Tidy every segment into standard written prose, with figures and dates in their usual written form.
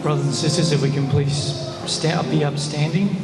Brothers and sisters, if we can please be upstanding.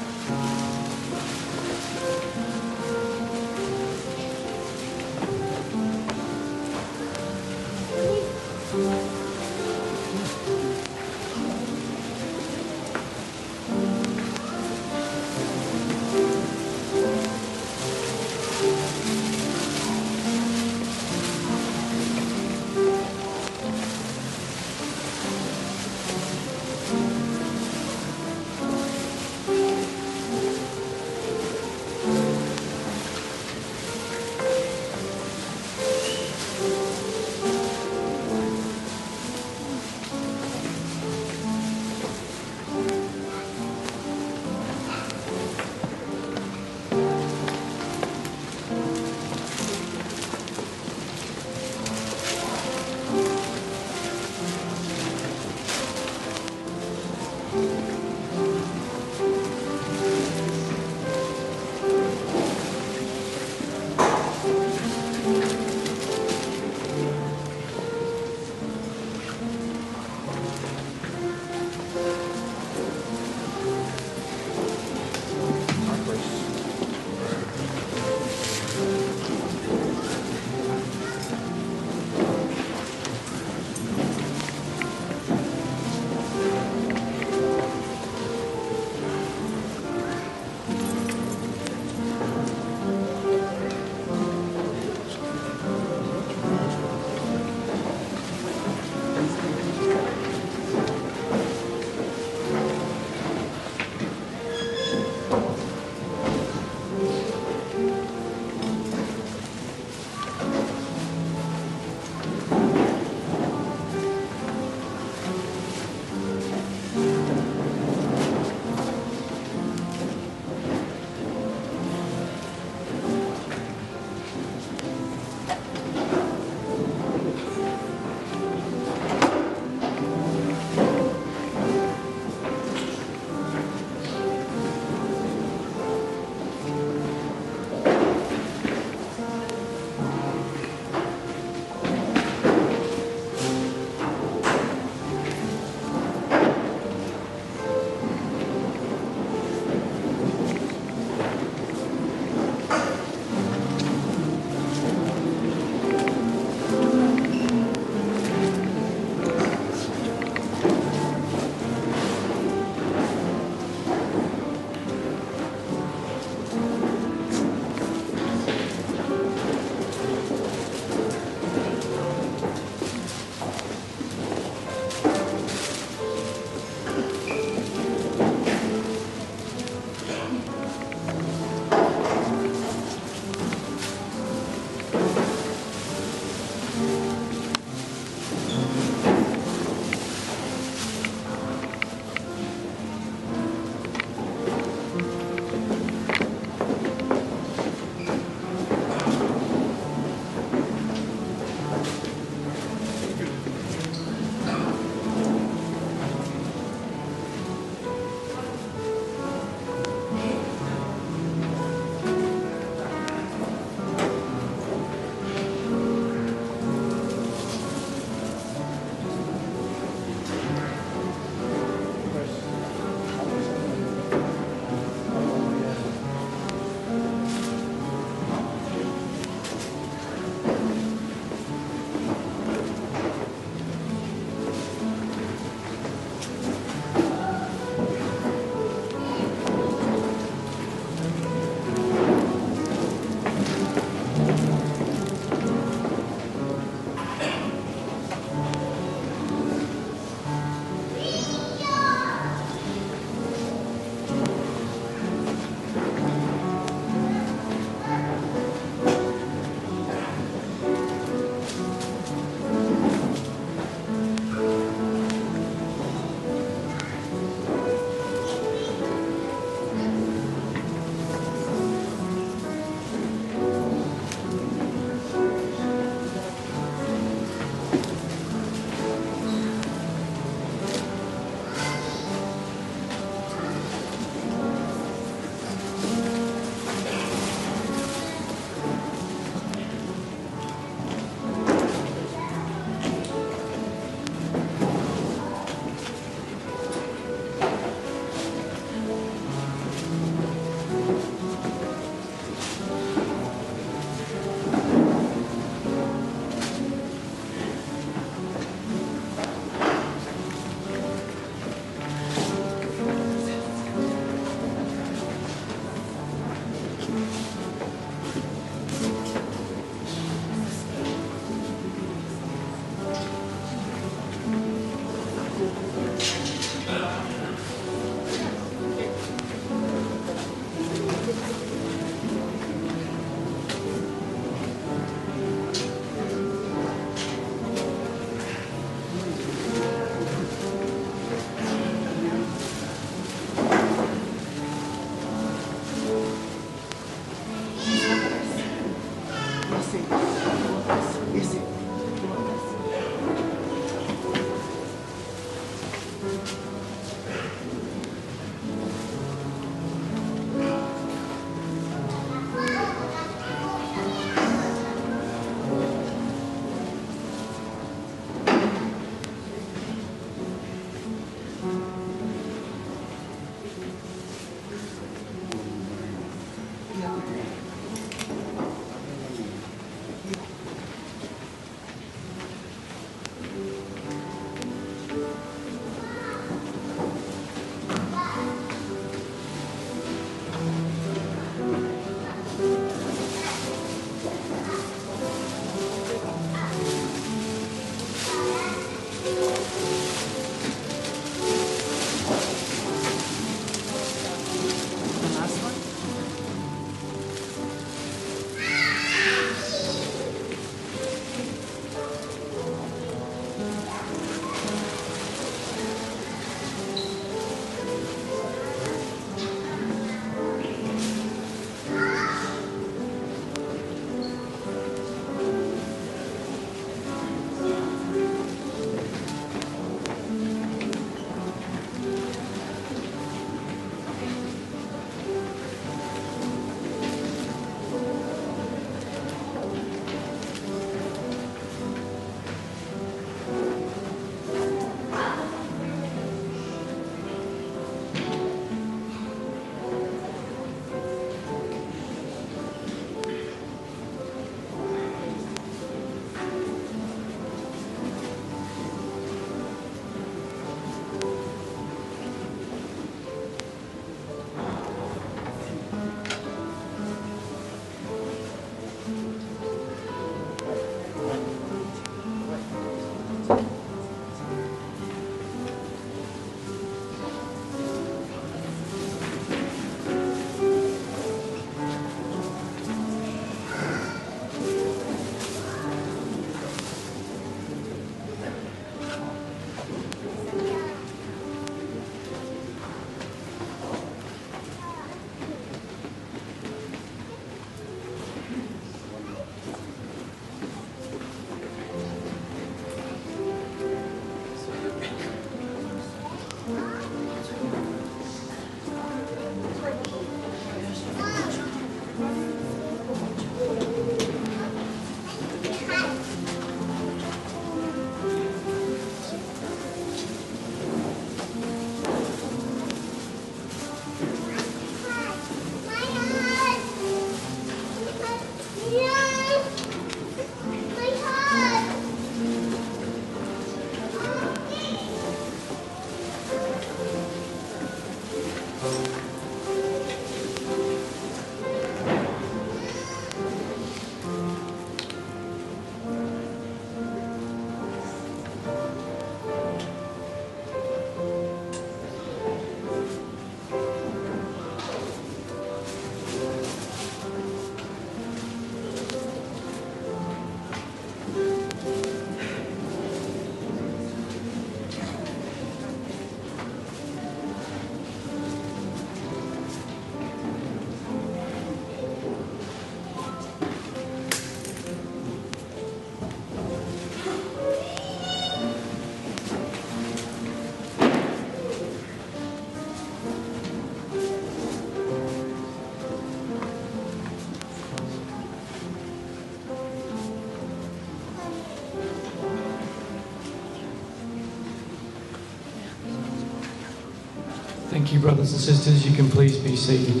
Thank you, brothers and sisters. You can please be seated.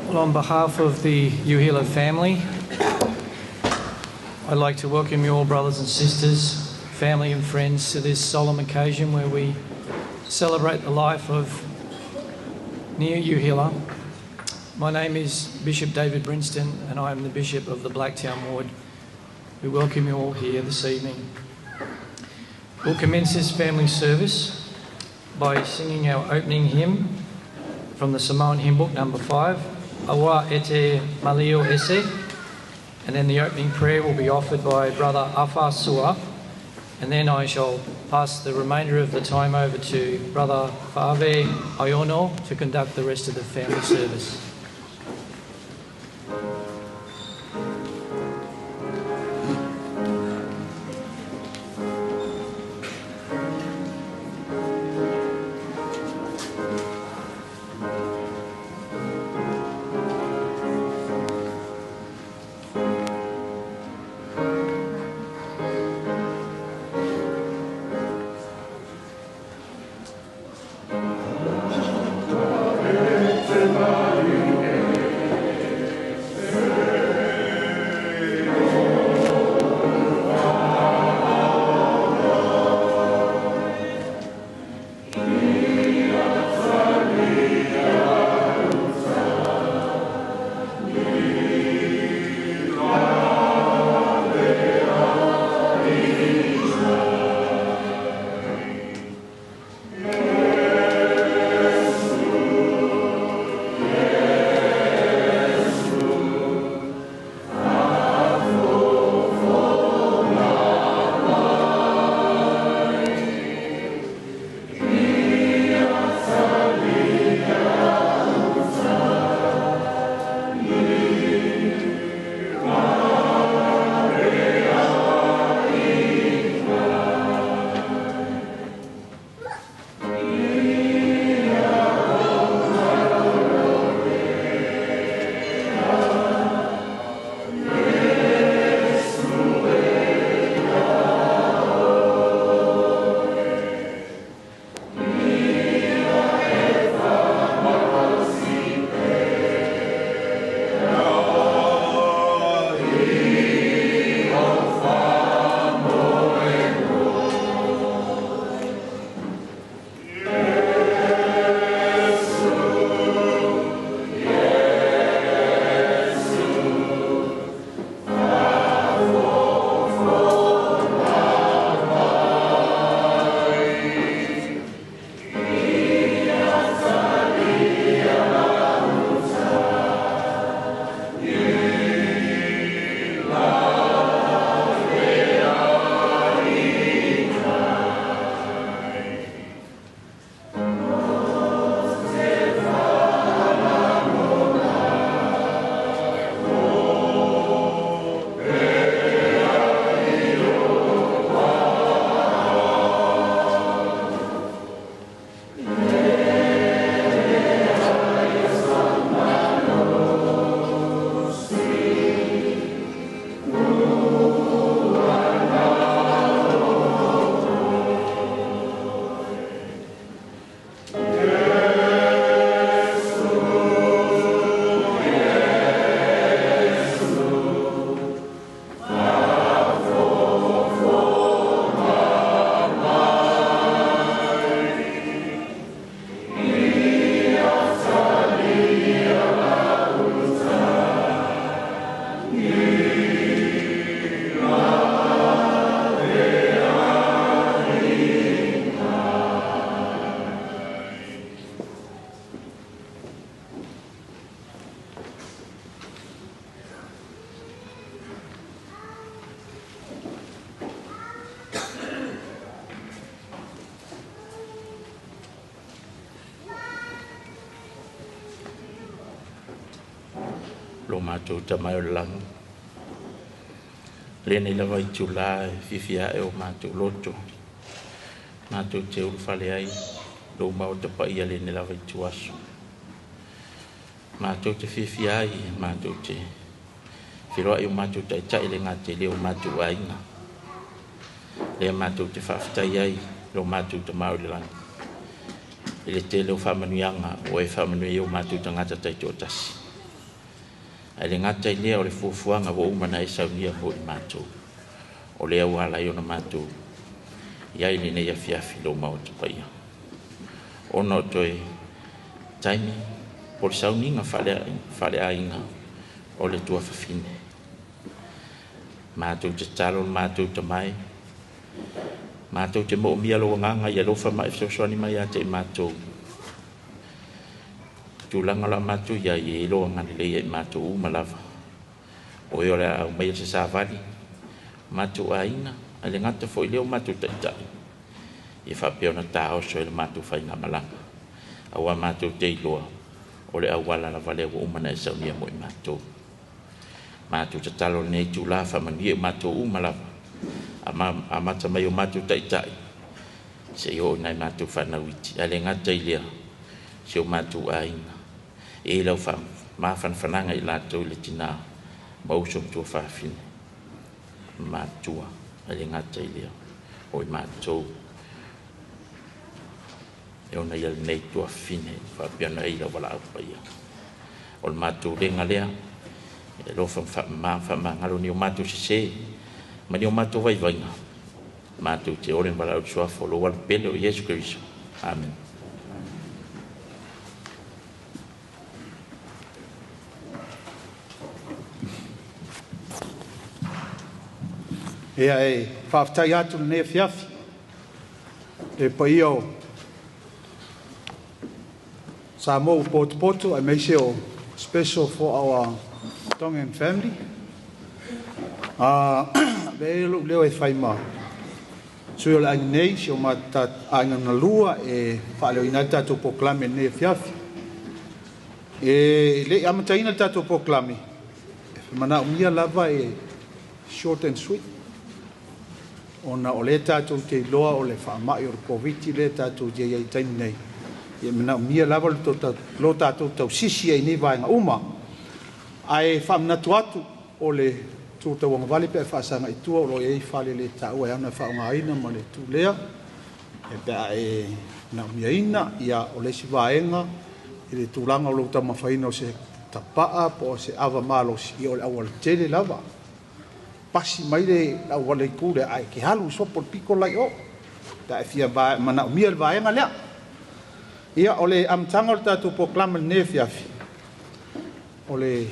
Well, on behalf of the Uhila family, I'd like to welcome you all, brothers and sisters, family and friends, to this solemn occasion where we celebrate the life of Nia Uhila. My name is Bishop David Brinston and I am the Bishop of the Blacktown Ward. We welcome you all here this evening. We'll commence this family service by singing our opening hymn from the Samoan hymn book number 5, Awa Ete Malio Ese, and then the opening prayer will be offered by Brother Afa Sua, and then I shall pass the remainder of the time over to Brother Fave Iono to conduct the rest of the family service. lo mātou tamai o langa. Lene lawa I tūlā whiwhia e o mātou loto. Mātou te urwhale ai, lo mau te pai a lene lawa I tuaso. Mātou te whiwhia ai, mātou te whiroa I o mātou tai tai le ngā te leo mātou ainga. Lea mātou te whawhitai ai, lo mātou te mauri langa. Ele te leo whamanuianga o e whamanui o mātou ta ngata tai tō tasi. Ai le ngata I lea o le fuafuanga o umana e saunia mo I mātou. O lea wala I ona mātou. Iai ni nei a fiafi lo mau te paia. Ono toi taimi por sauninga whale ainga o le tua whawhine. Mātou te talo, mātou te mai. Mātou te mo mia lo nganga I alofa mai whawhani mai a te mātou. Tūlanga la mātou ia I lo ngani lea I mātou umalawa. O o e o le au mai se savali matu aina ale ngata fo ile o matu tata e fa pe ona ta o so le matu fa ina malanga awa matu te loa o le awala la vale o umana e sa ni mo matu te talo nei tu la fa mani matu umala ama ta mai o matu tata se yo nai matu fa na witi ale ngata ile se o matu aina e la fa ma fan fananga i Latu le tina mau som tu fa fin matua ale ngata ile o matu e ona ia nei tu fine fa piano ai la wala pa ia o matu le ngalea e lo fa ngalo ni o matu se ma ni o matu vai vai matu te ore wala o sua fo lo wal pelo Yesu Cristo amen. Ea e whaafitai atu ne fiafi. E pa ia o Samoa Poto, I may say special for our Tongan family. Leo leo e whaima. Sui o le ani nei, si o mata anga na lua e whaaleo ina tato poklame ne fiafi. E le amataina tato poklame. E mana umia lava e short and sweet. Ona o le tatou te loa o le whaamai o le COVID le tatou te iei taini nei. Ia mena umia lava lo tatou tau sisi ei ni vaenga uma. Ai whaamnatu atu o le tūtau anga vale pe whaasanga i tua o lo ei whale le tau e ana whaonga aina ma le tū lea. E pea e na umia ina ia o le si vaenga i le tūlanga o lo tama whaina o se tapaa po se ava malo si o le awal tele lava. Pasi mai le au wale kule ai ke halu so por pico lai o ta fia ba mana umia va nga lea ia ole am tangol tatu proclame ne fiafi ole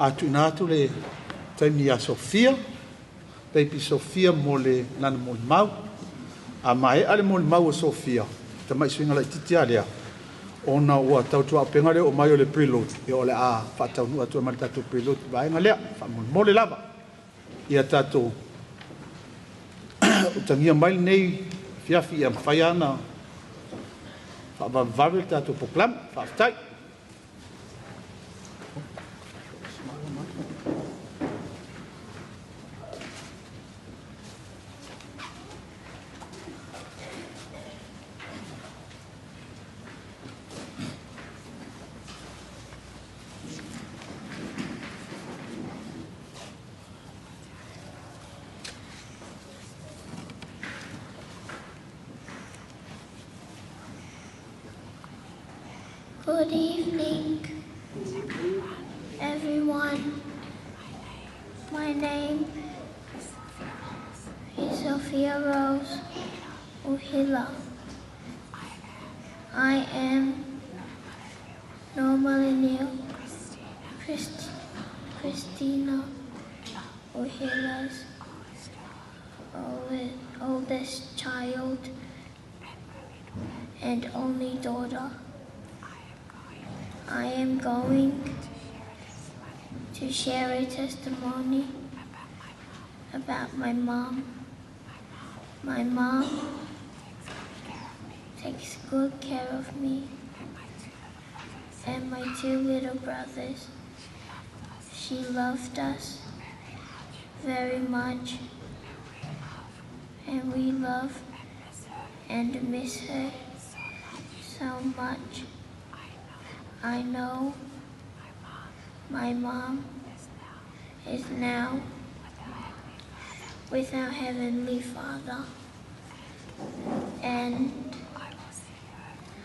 atu natu le taimia Sofia baby Sofia mole nan mol mau a mai ale mol mau Sofia ta mai swinga la titia lea ona ua tau tua penga le o mai ole preload e ole a fatau nu atu mal tatu preload va nga lea fa mole lava ia tatou o tangia mai nei fiafi ia mawhai ana whaavavel tatou proclam whaafitai Good evening, everyone. My name is Sophia Rose Uhila. I am Noamaleniu Christina Uhila's oldest child and only daughter. I am going to share a testimony about my mom. My mom takes good care of me and my two little brothers. She loved us very much, and we love and miss her so much. I know my mom is now with our Heavenly Father, and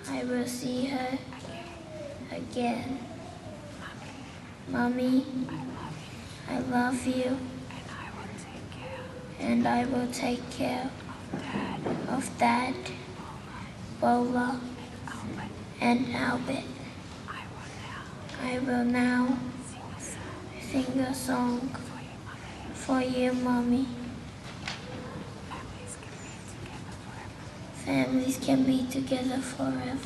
I will see her again. Mommy, I love you, and I will take care of Dad, Paula, and Albert. I will now sing a song for you, Mommy. Families can be together forever.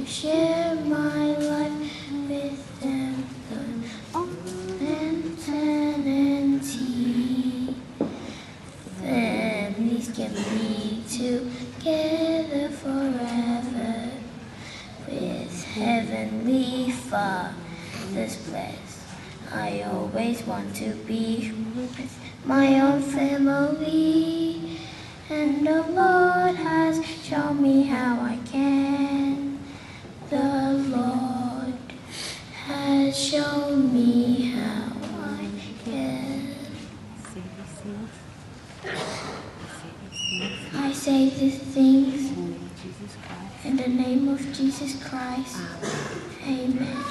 to share my life with them on eternity. Families can be together forever with Heavenly Father's bless. I always want to be with my own family, and the Lord has shown me how I can. The Lord has shown me how I can. I say these things in the name of Jesus Christ. Amen.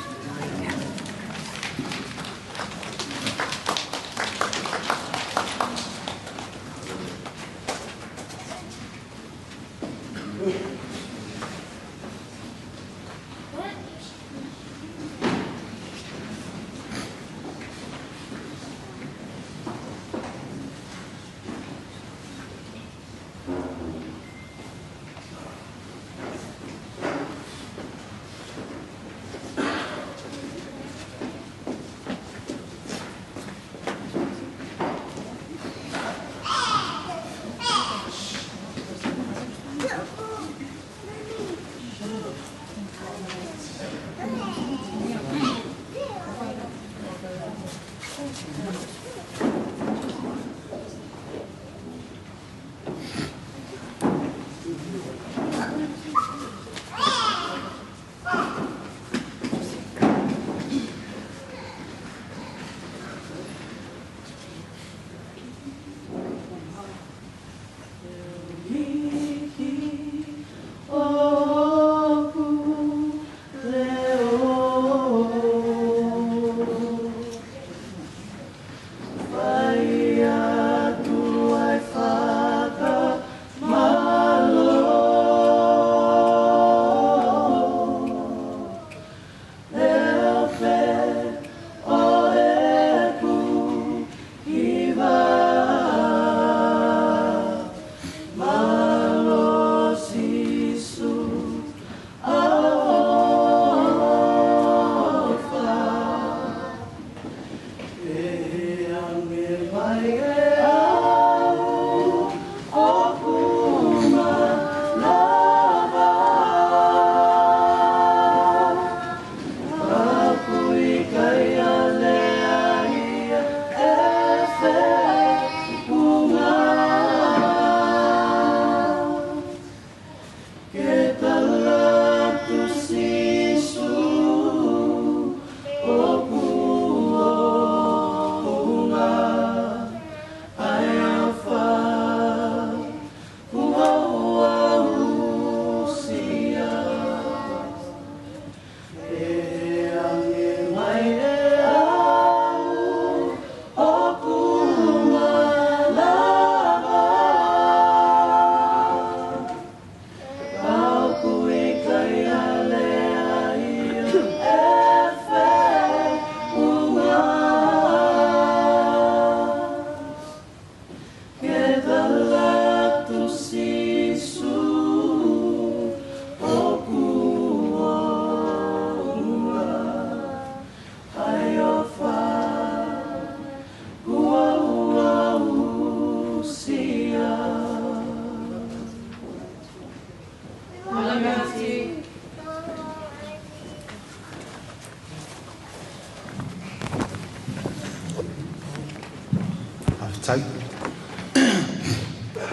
Tai.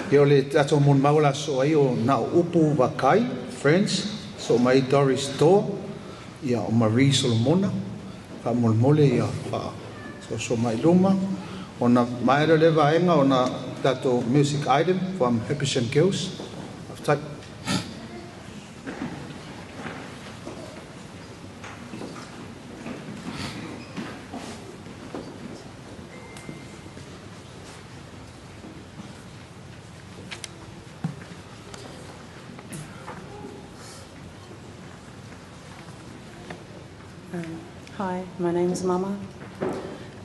Yo le tato mon maula so ai o na upu wakai, friends, so mai Doris To, ia o Marie Solomona, ka molmole ia pa so mai luma, o na maere le vaenga o na tato music item from Happy and Girls. Tai. Hi, my name is Mama.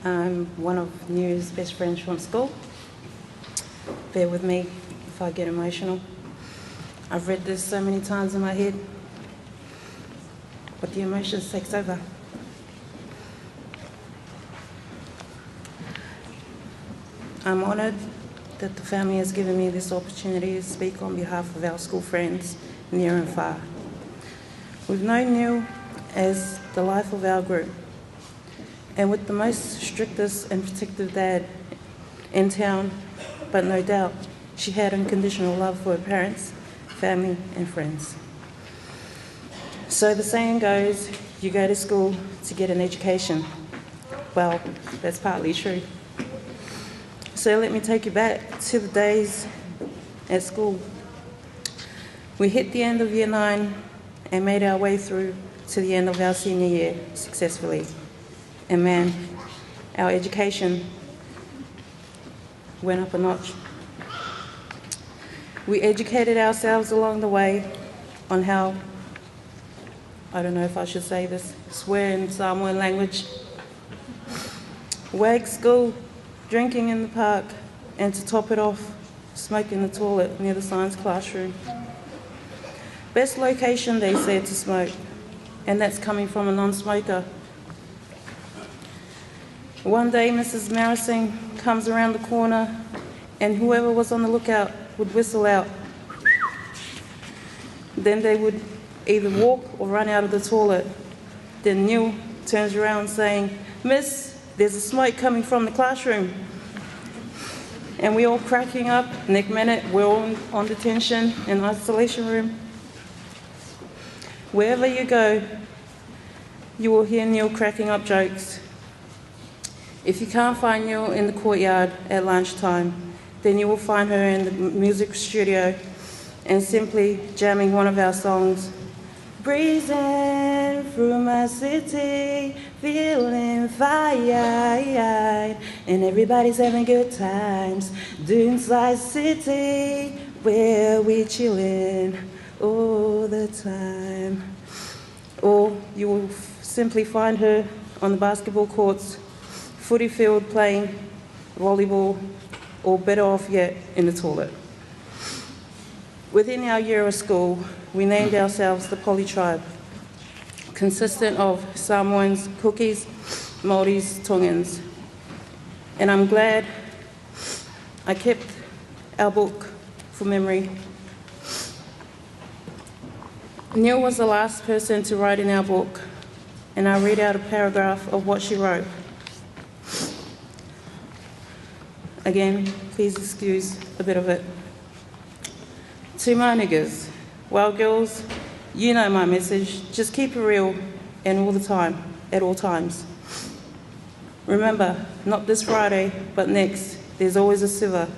I'm one of New's best friends from school. Bear with me if I get emotional. I've read this so many times in my head. but the emotions takes over. I'm honoured that the family has given me this opportunity to speak on behalf of our school friends, near and far. We've known Neil as the life of our group, and with the most strictest and protective dad in town, but no doubt she had unconditional love for her parents, family and friends. So the saying goes, you go to school to get an education. Well, that's partly true. So let me take you back to the days at school. We hit the end of year 9 and made our way through to the end of our senior year successfully. And man, our education went up a notch. We educated ourselves along the way on how, I don't know if I should say this, swear in Samoan language, wag school, drinking in the park, and to top it off, smoke in the toilet near the science classroom. Best location, they said, to smoke, and that's coming from a non-smoker. One day, Mrs. Marissing comes around the corner, and whoever was on the lookout would whistle out. Then they would either walk or run out of the toilet. Then Neil turns around saying, "Miss, there's a smoke coming from the classroom." And we all cracking up. Next minute, we're all on detention in isolation room. Wherever you go, you will hear Neil cracking up jokes. If you can't find Neil in the courtyard at lunchtime, then you will find her in the music studio and simply jamming one of our songs. Breezing through my city, feeling fire, and everybody's having good times. Doonside City, where we chillin' all the time. Or you will simply find her on the basketball courts, footy field playing volleyball, or better off yet, in the toilet. Within our year of school, we named ourselves the Poly Tribe, consistent of Samoans, Cookies, Māoris, Tongans. And I'm glad I kept our book for memory. Neil was the last person to write in our book, and I'll read out a paragraph of what she wrote. Again, please excuse a bit of it. To my niggas, well, girls, you know my message. Just keep it real and all the time, at all times. Remember, not this Friday, but next, there's always a Siva.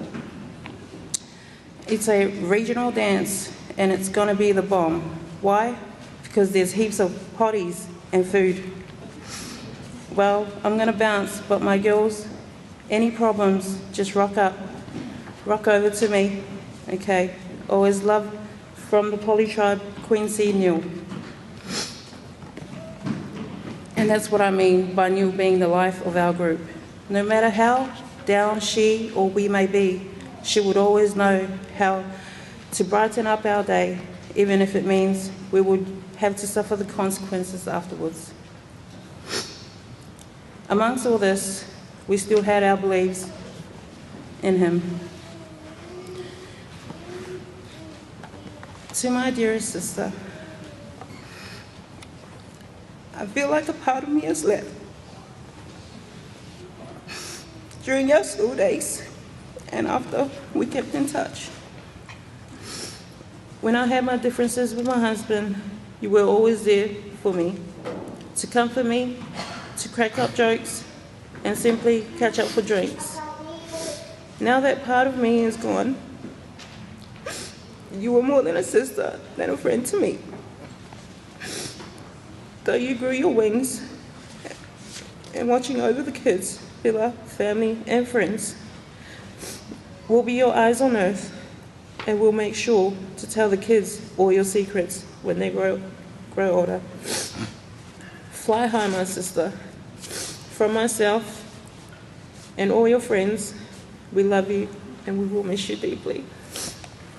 It's a regional dance, and it's going to be the bomb. Why? Because there's heaps of potties and food. Well, I'm going to bounce, but my girls, any problems, just rock over to me, okay? Always love from the Poly Tribe, Queen C. Neil. And that's what I mean by Neil being the life of our group. No matter how down she or we may be, she would always know how to brighten up our day, even if it means we would have to suffer the consequences afterwards. Amongst all this, we still had our beliefs in him. To my dearest sister, I feel like a part of me has left. During our school days and after, we kept in touch. When I had my differences with my husband, you were always there for me, to comfort me, to crack up jokes, and simply catch up for drinks. Now that part of me is gone, you were more than a sister, than a friend to me. Though you grew your wings and watching over the kids, Villa, family and friends, we'll be your eyes on earth, and we'll make sure to tell the kids all your secrets when they grow older. Fly high, my sister. From myself and all your friends, we love you and we will miss you deeply.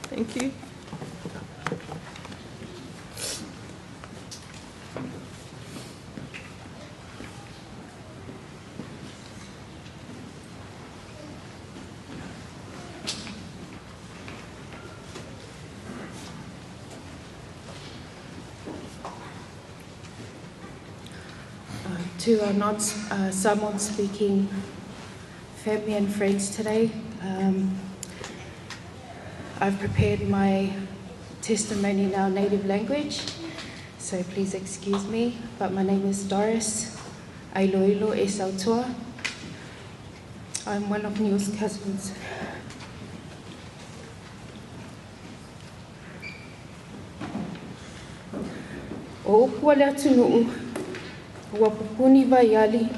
Thank you. to our non-Samoan speaking family and friends today. I've prepared my testimony in our native language, so please excuse me, but my name is Doris Ailoilo e Sautua. I'm one of Neil's cousins. O upua le atunuu, ua pupuni vai ali,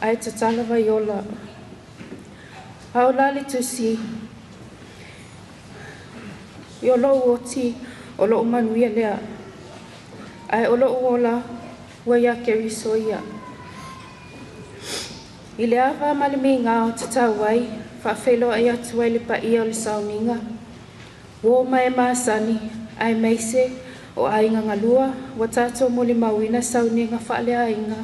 ai tatala vai ola. Paula le tusi, i lo oti o lo manuia lea, ai o lo ola, ua ia keri soia. I le awa malimi ngā o tatau ai, Feilo ai atu ai le paia o le sauninga. Wo mai maasani, ai meise, o ainga ngalua, wa tātou mo le mauina sauninga whaale ainga.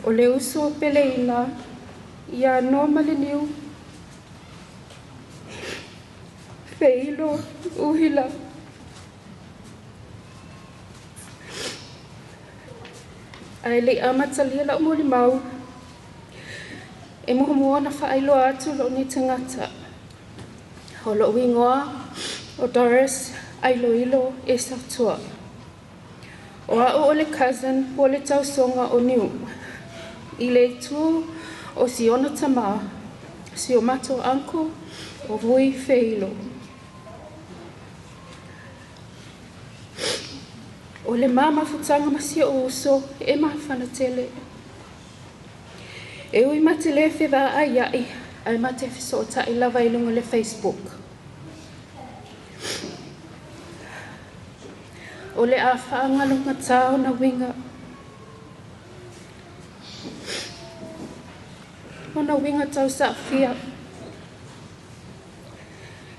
O le uso o peleina, ia Noamaleniu, Feilo, Uhila. Ai le amatalia la mo le mau, e mohomoa na whaelo atu lo ni tangata. O lo wingoa, o Doris, Ailoilo e Sautua. O au o le cousin o le tausonga o Niu. I le tu o si ona tama, si o mato anko o vui Feilo. O le mama futanga masi o uso e mawhana tele. E ui mate le whiwa ai ai, ai mate whiso o ta i lava ilunga le Facebook. O le a whaangalunga tau na winga. O na winga tau sa fia.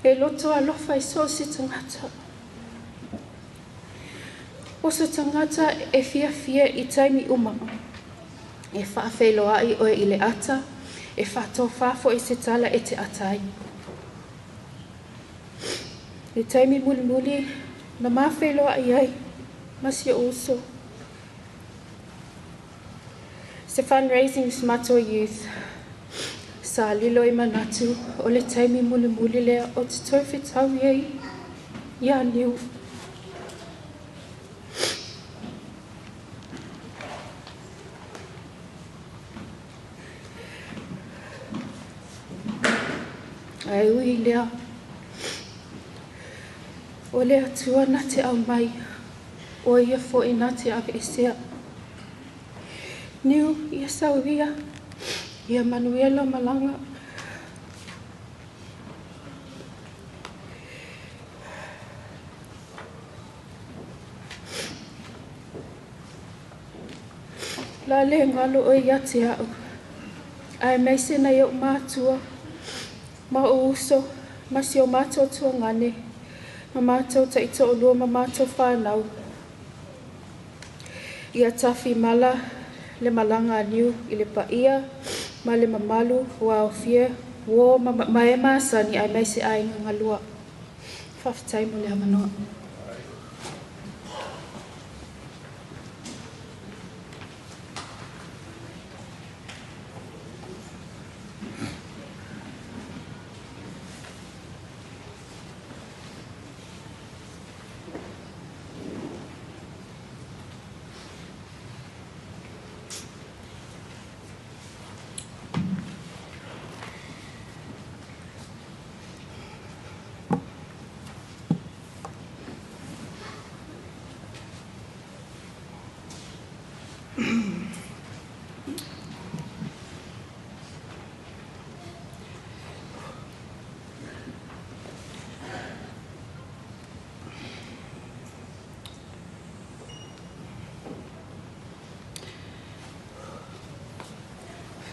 E loto alofa i so si tangata. O sa tangata e fia i taimi umama. E whaafeilo ai o i le ata. E whātou whāfo i se tala e te atai. E taimi muli na mawhelo ai masi o uso. Se fundraising Smato Youth. Sa lilo i manatu o le taimi muli lea o te tauwhetau iei. Ia Niu. Ai ui lea. O lea tua na te au mai. O ia fo i na te ave esea. Niu ia sauria. Ia Manuela Malanga. La le ngalo o ia te au. Ai meise na iau mātua. Ma o uso, ma si o mātou tua ngane, ma mātou ta ito o lua ma mātou whānau. Ia tawhi mala le malanga Niu i le paia, ma le mamalu wa o fia, wo ma e maasani ai meise ai ngalua. Whawhitai mo le amanoa.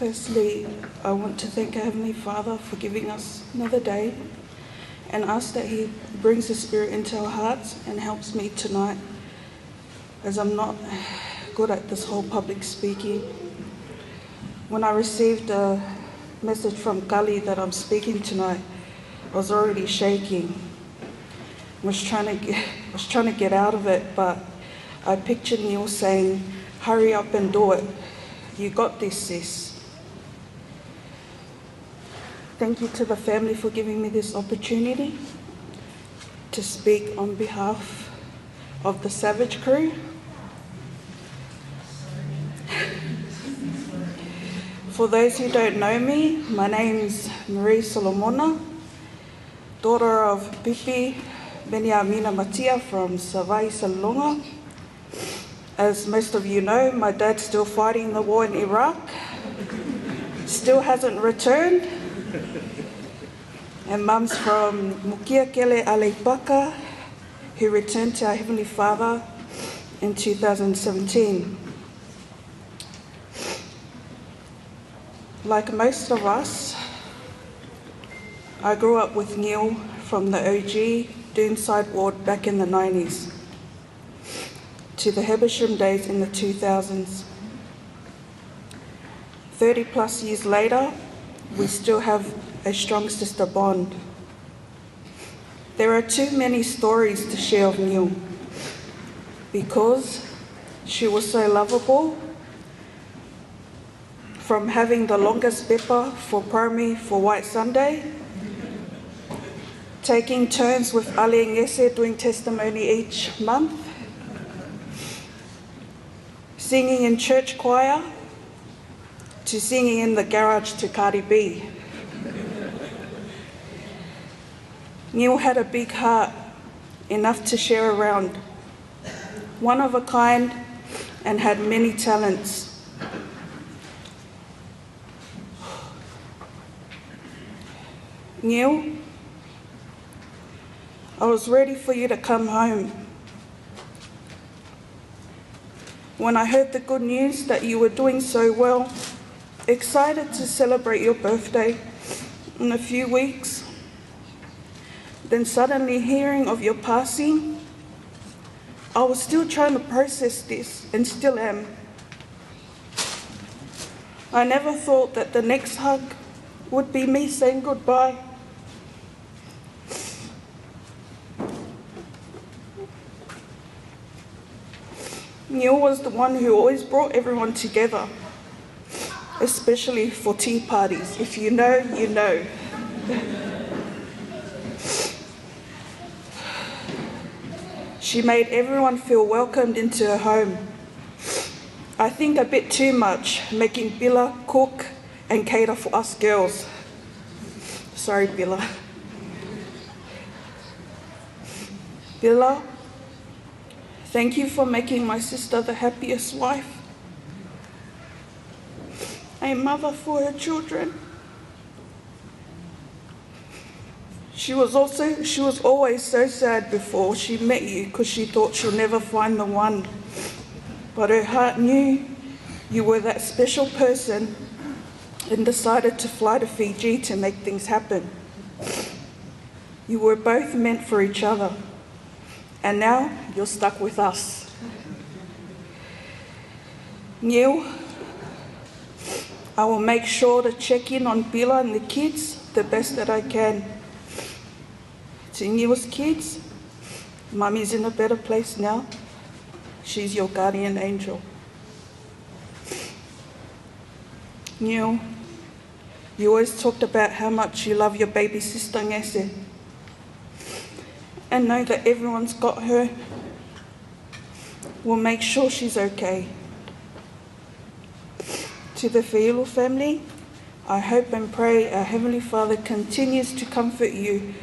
Firstly, I want to thank our Heavenly Father for giving us another day and ask that He brings the Spirit into our hearts and helps me tonight, as I'm not good at this whole public speaking. When I received a message from Kali that I'm speaking tonight, I was already shaking. I was trying to get out of it, but I pictured Neil saying, Hurry up and do it. You got this, sis. Thank you to the family for giving me this opportunity to speak on behalf of the Savage crew. For those who don't know me, my name's Marie Solomona, daughter of Pipi Beniamina Matia from Savai Salonga. As most of you know, my dad's still fighting the war in Iraq, still hasn't returned. And mum's from Mukiakele Aleipaka, who returned to our Heavenly Father in 2017. Like most of us, I grew up with Neil from the OG Doonside Ward back in the 90s to the Hebersham days in the 2000s. 30 plus years later, we still have a strong sister bond. There are too many stories to share of Neil because she was so lovable, from having the longest pepper for primary for White Sunday, taking turns with Ali Ngese doing testimony each month, singing in church choir, to singing in the garage to Cardi B. Neil had a big heart, enough to share around, one of a kind, and had many talents. Neil, I was ready for you to come home. When I heard the good news that you were doing so well, excited to celebrate your birthday in a few weeks, then suddenly hearing of your passing, I was still trying to process this and still am. I never thought that the next hug would be me saying goodbye. Neil was the one who always brought everyone together, especially for tea parties. If you know, you know. She made everyone feel welcomed into her home. I think a bit too much, making Billa cook and cater for us girls. Sorry, Billa. Billa, thank you for making my sister the happiest wife, a mother for her children. She was always so sad before she met you because she thought she'll never find the one. But her heart knew you were that special person and decided to fly to Fiji to make things happen. You were both meant for each other. And now you're stuck with us. Neil, I will make sure to check in on Bila and the kids the best that I can. To Neil's kids, Mummy's in a better place now. She's your guardian angel. Neil, you always talked about how much you love your baby sister Ngese. And know that everyone's got her. We'll make sure she's okay. To the Feilo family, I hope and pray our Heavenly Father continues to comfort you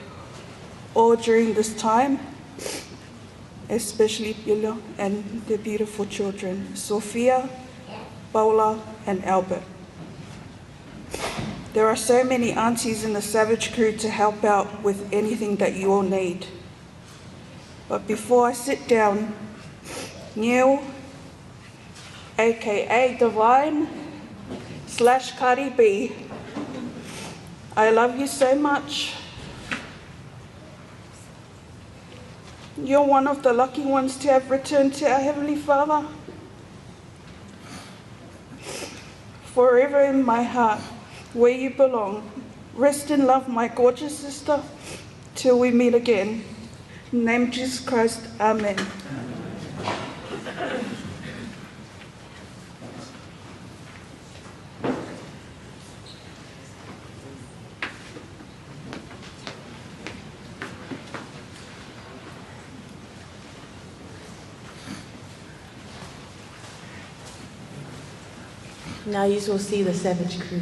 all during this time, especially Paula and their beautiful children, Sophia, Paula, and Albert. There are so many aunties in the Savage crew to help out with anything that you all need. But before I sit down, Neil, aka Divine / Cardi B, I love you so much. You're one of the lucky ones to have returned to our Heavenly Father. Forever in my heart, where you belong. Rest in love, my gorgeous sister, till we meet again. In the name of Jesus Christ, Amen. Now you will see the Savage crew.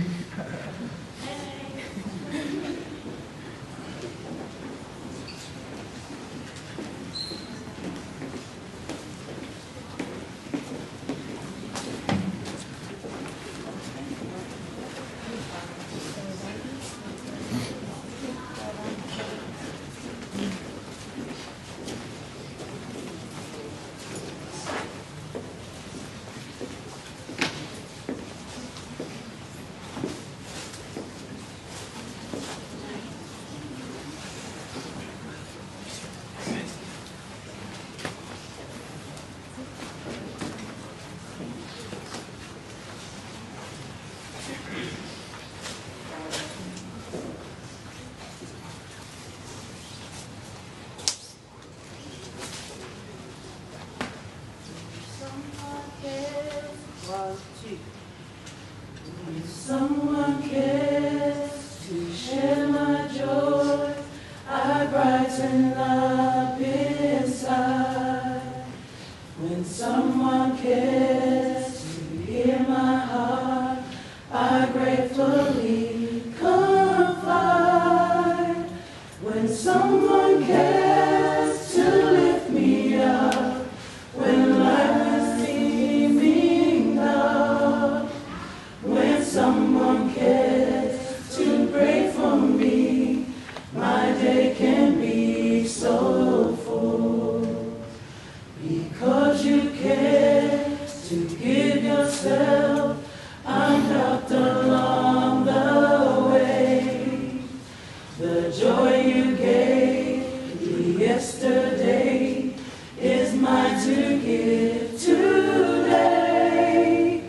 Someone cares to share my joy. I brighten up inside. When someone cares to hear my heart, I gratefully confide. When someone cares to lift me up, when life is seeming dark, when someone cares to pray for me, my day can be so full. Because you care to give yourself, I'm helped along the way. The joy you gave me yesterday is mine to give today.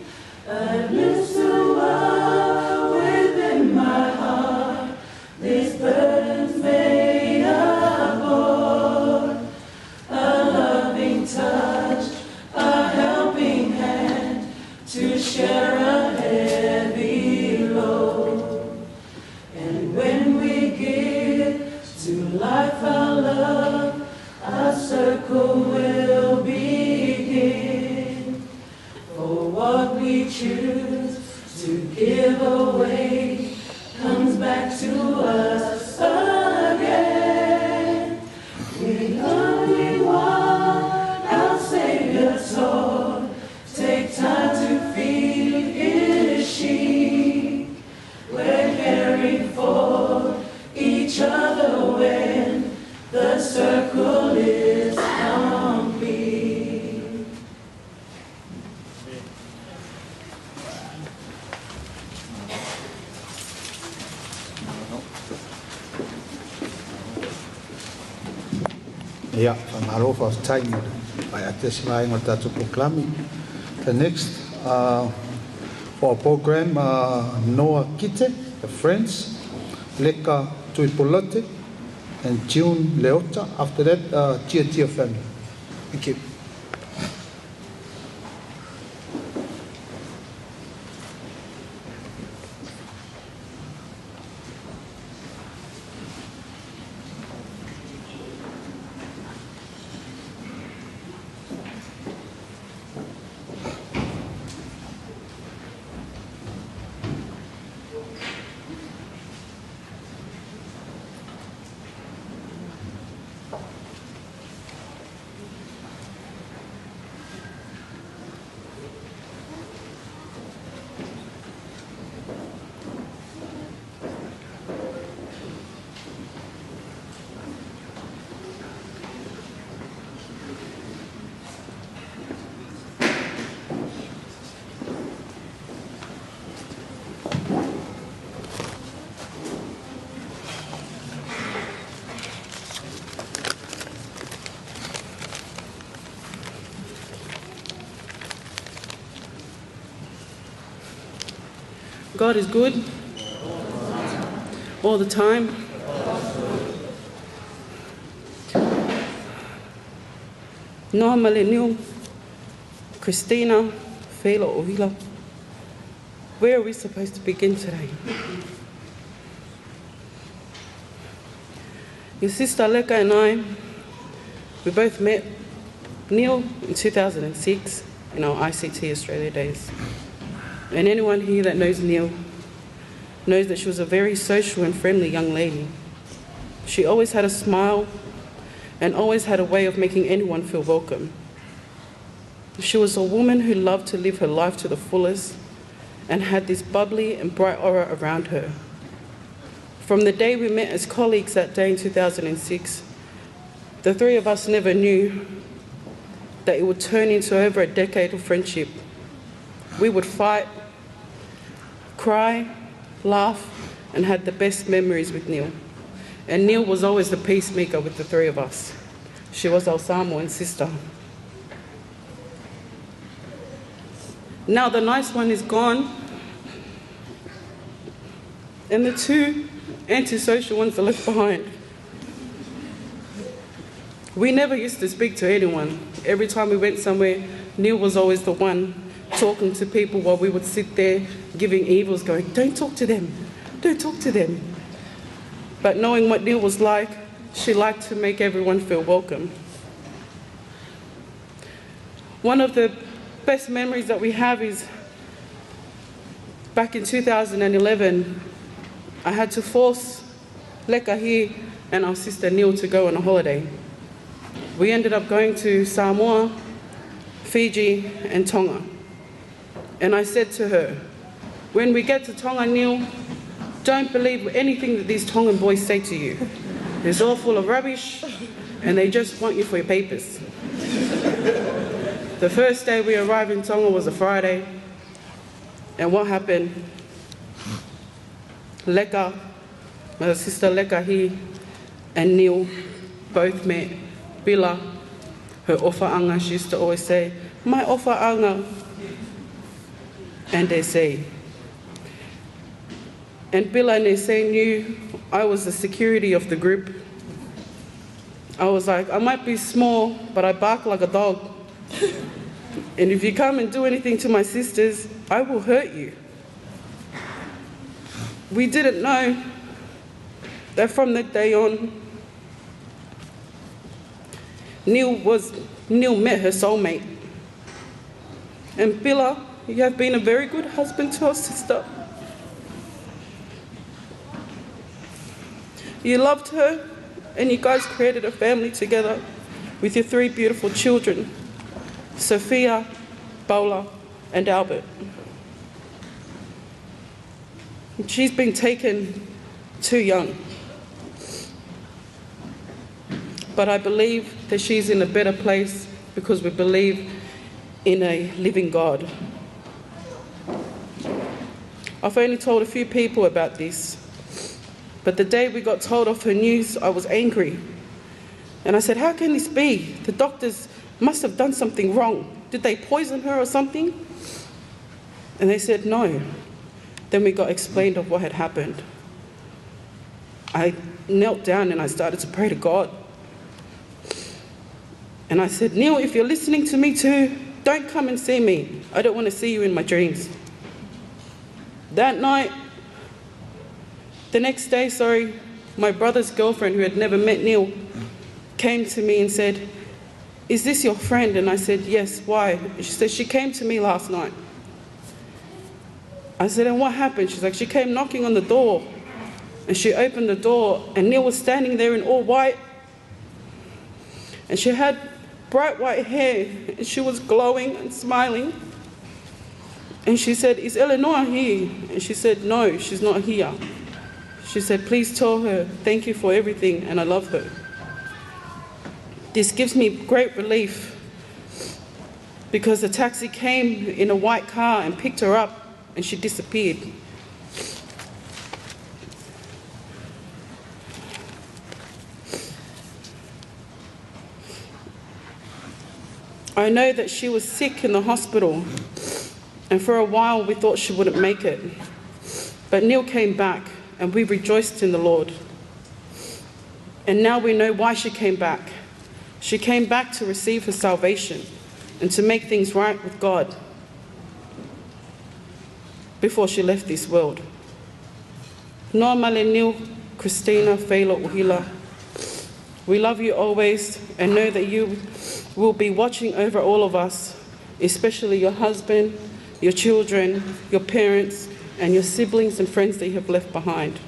A little while within my heart, these burdens may abhor. A loving touch, a helping hand to share a heavy load. And when we give to life our love, a circle will begin. For what we choose to give away comes back to us again. We only want our Savior taught. Take time to feed His sheep. We're caring for each other when the circle is complete. Yeah, from half of time, I testify on that to proclaim. The next for our program, Noah Kite, the friends, Leka Tuipolote, and June Leota. After that, Tia family. Thank you. God is good all the time. Noamaleniu, Christina, Feilo, Uhila. Where are we supposed to begin today? Your sister Leka and I, we both met Neil in 2006 in our ICT Australia days. And anyone here that knows Neil knows that she was a very social and friendly young lady. She always had a smile and always had a way of making anyone feel welcome. She was a woman who loved to live her life to the fullest and had this bubbly and bright aura around her. From the day we met as colleagues that day in 2006, the three of us never knew that it would turn into over a decade of friendship. We would fight, cry, laugh, and had the best memories with Neil. And Neil was always the peacemaker with the three of us. She was our Samoan sister. Now the nice one is gone, and the two antisocial ones are left behind. We never used to speak to anyone. Every time we went somewhere, Neil was always the one talking to people while we would sit there giving evils, going, "Don't talk to them, don't talk to them." But knowing what Neil was like, she liked to make everyone feel welcome. One of the best memories that we have is back in 2011, I had to force Lekahi and our sister Neil to go on a holiday. We ended up going to Samoa, Fiji, and Tonga. And I said to her, when we get to Tonga, Neil, don't believe anything that these Tongan boys say to you. It's all full of rubbish, and they just want you for your papers. The first day we arrived in Tonga was a Friday, and what happened? Leka, my sister Lekahi, and Neil both met Bila, her ofa'anga. She used to always say, "My ofa'anga," and they say. And Bila and Nese knew I was the security of the group. I was like, I might be small, but I bark like a dog. And if you come and do anything to my sisters, I will hurt you. We didn't know that from that day on, Neil met her soulmate. And Bila, you have been a very good husband to our sister. You loved her, and you guys created a family together with your three beautiful children, Sophia, Paula, and Albert. She's been taken too young. But I believe that she's in a better place because we believe in a living God. I've only told a few people about this. But the day we got told of her news, I was angry. And I said, how can this be? The doctors must have done something wrong. Did they poison her or something? And they said, no. Then we got explained of what had happened. I knelt down and I started to pray to God. And I said, Neil, if you're listening to me too, don't come and see me. I don't want to see you in my dreams. That night, the next day, my brother's girlfriend, who had never met Neil, came to me and said, is this your friend? And I said, yes, why? She said, she came to me last night. I said, and what happened? She's like, she came knocking on the door, and she opened the door, and Neil was standing there in all white, and she had bright white hair, and she was glowing and smiling. And she said, is Eleanor here? And she said, no, she's not here. She said, please tell her, thank you for everything, and I love her. This gives me great relief because the taxi came in a white car and picked her up, and she disappeared. I know that she was sick in the hospital, and for a while we thought she wouldn't make it. But Neil came back, and we rejoiced in the Lord. And now we know why she came back. She came back to receive her salvation and to make things right with God before she left this world. Noamaleniu, Christina, Feilo, Uhila, we love you always and know that you will be watching over all of us, especially your husband, your children, your parents, and your siblings and friends that you have left behind.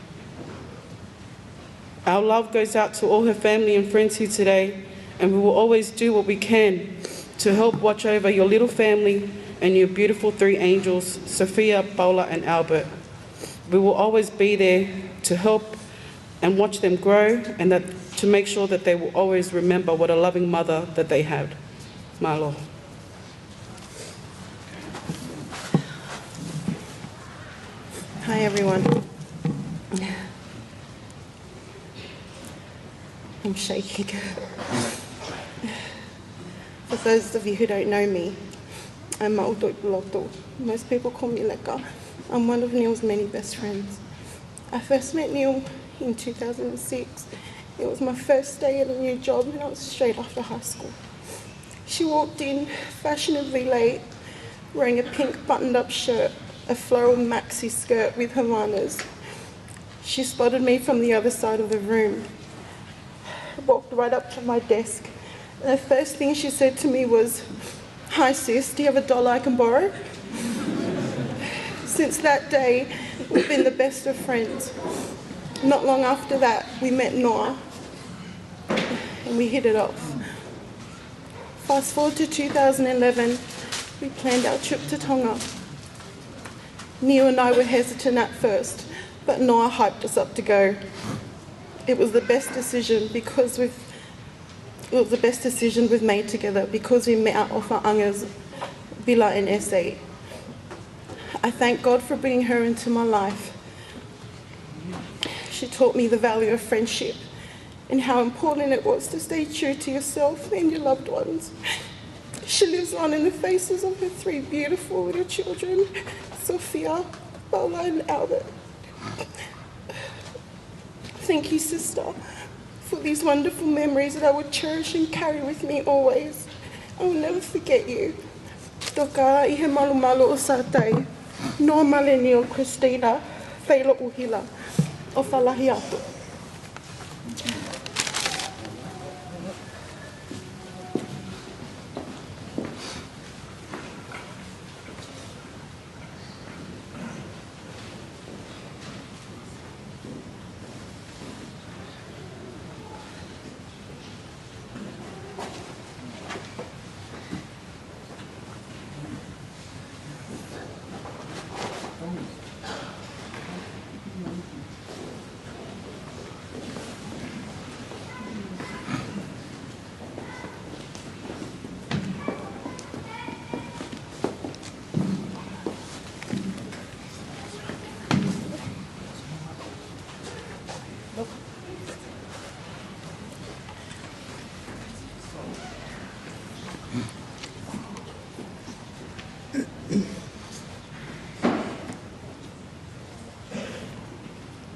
Our love goes out to all her family and friends here today, and we will always do what we can to help watch over your little family and your beautiful 3 angels, Sophia, Paula, and Albert. We will always be there to help and watch them grow, and to make sure that they will always remember what a loving mother that they had. Malo. Hi everyone. I'm shaking. For those of you who don't know me, I'm Latu. Most people call me Leka. I'm one of Neil's many best friends. I first met Neil in 2006. It was my first day at a new job and I was straight after high school. She walked in fashionably late, wearing a pink buttoned-up shirt, a floral maxi skirt with Havanas. She spotted me from the other side of the room. I walked right up to my desk. And the first thing she said to me was, "Hi sis, do you have $1 I can borrow?" Since that day, we've been the best of friends. Not long after that, we met Noah and we hit it off. Fast forward to 2011, we planned our trip to Tonga. Neil and I were hesitant at first, but Noah hyped us up to go. It was the best decision we've made together because we met our Ofa'angas, Bila and SA. I thank God for bringing her into my life. She taught me the value of friendship and how important it was to stay true to yourself and your loved ones. She lives on in the faces of her 3 beautiful little children, Sophia, Paula and Albert. Thank you, sister, for these wonderful memories that I will cherish and carry with me always. I will never forget you. Toka ihe malu malu o satai. Noamaleniu, Christina, Feilo Uhila, o whalahi atu.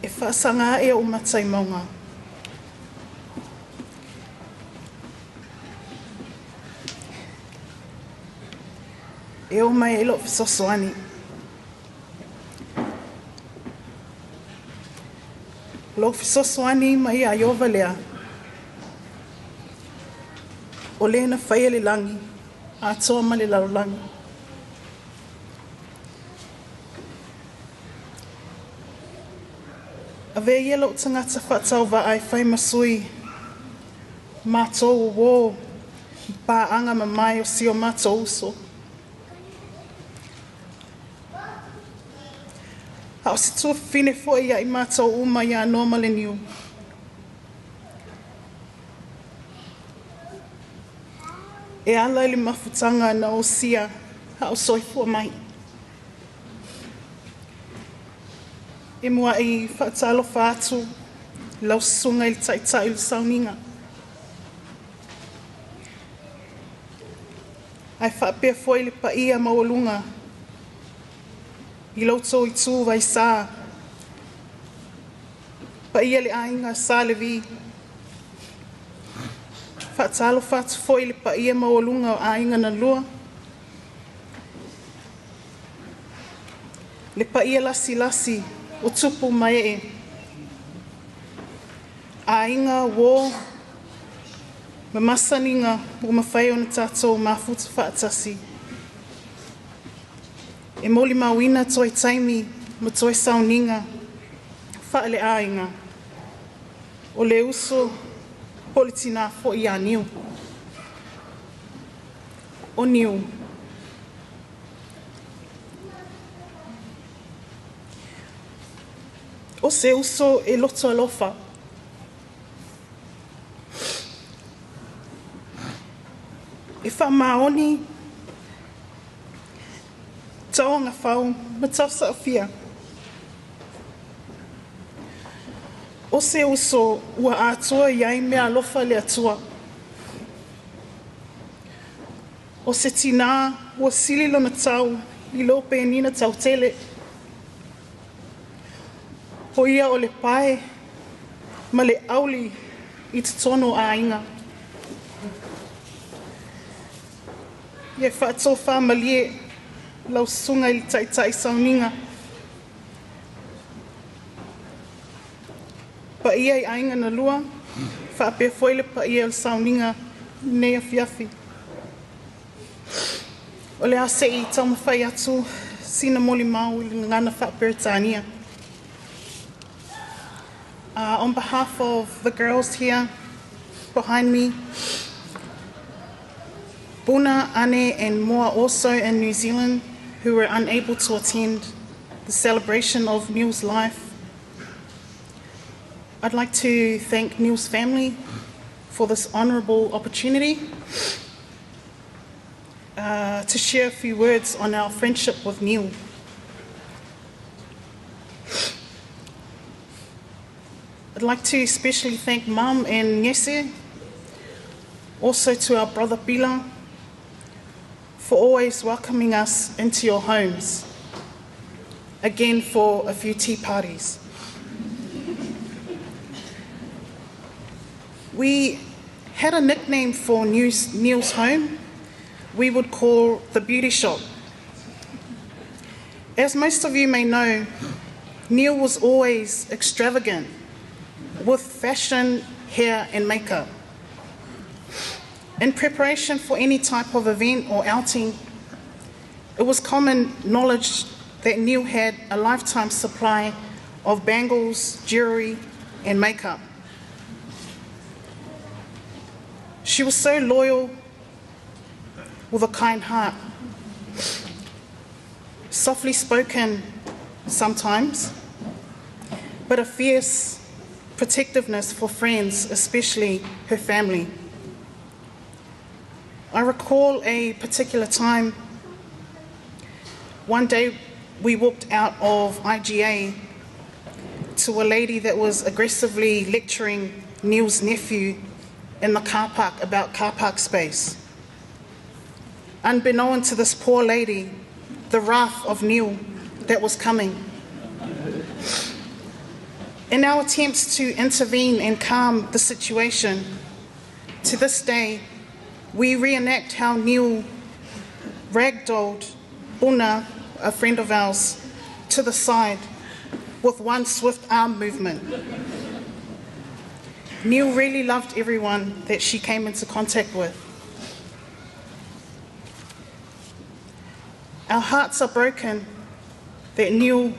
E whaasanga e o matai maunga. E o mai e lo fisosoani. Lo fisosoani mai a iova lea. O le na whaia le langi, a toa ma le laulangi. A vea ia lo tangata whatau wa ai whai masui. Mātou o wō, pā anga ma mai o si o mātou uso. A o si tua whine fo ia i mātou uma ia Noamaleniu. E ala ili mafutanga na o sia, a o soifua mai. E mua i whaatalo whaatu, lau sunga ili taitai ili sauninga. Ai whaapea fo ili pa ia mawalunga. I lau tō i tū vai sā. Pa ia le ainga sā le vi. Whaatalo whaatu fo ili pa ia mawalunga o ainga na lua. Le pa ia lasi lasi. O tupu mai e. A inga wō, ma masaninga o mawhai o na tātou mafuta whaatasi. E moli mawina toi taimi ma toi sauninga whaale ainga. O le uso politina fo i a niu. O niu. O se uso e loto alofa. E wha maoni taonga whau ma tausa a fia. O se uso ua atua iai mea alofa le atua. O se tina ua sili lona tau I lo pe nina tau tele. Ho ia o le pae ma le auli I te tono a inga. Ia whaato wha malie lau sunga I taitai sauninga. Pa ia I ainga na lua, whaapea foile pa ia o sauninga nei a fiafi. O le ase I taumawhai atu sina moli mau I ngana whaaperitania. On behalf of the girls here behind me, Buna, Ane and Moa also in New Zealand who were unable to attend the celebration of Neil's life, I'd like to thank Neil's family for this honourable opportunity to share a few words on our friendship with Neil. I'd like to especially thank Mum and Nyese, also to our brother Bila, for always welcoming us into your homes, again for a few tea parties. We had a nickname for Neil's home we would call the beauty shop. As most of you may know, Neil was always extravagant with fashion, hair and makeup. In preparation for any type of event or outing, it was common knowledge that Neil had a lifetime supply of bangles, jewellery and makeup. She was so loyal with a kind heart, softly spoken sometimes, but a fierce protectiveness for friends, especially her family. I recall a particular time, one day we walked out of IGA to a lady that was aggressively lecturing Neil's nephew in the car park about car park space. Unbeknown to this poor lady, the wrath of Neil that was coming. In our attempts to intervene and calm the situation, to this day, we reenact how Neil ragdolled Buna, a friend of ours, to the side with one swift arm movement. Neil really loved everyone that she came into contact with. Our hearts are broken that Neil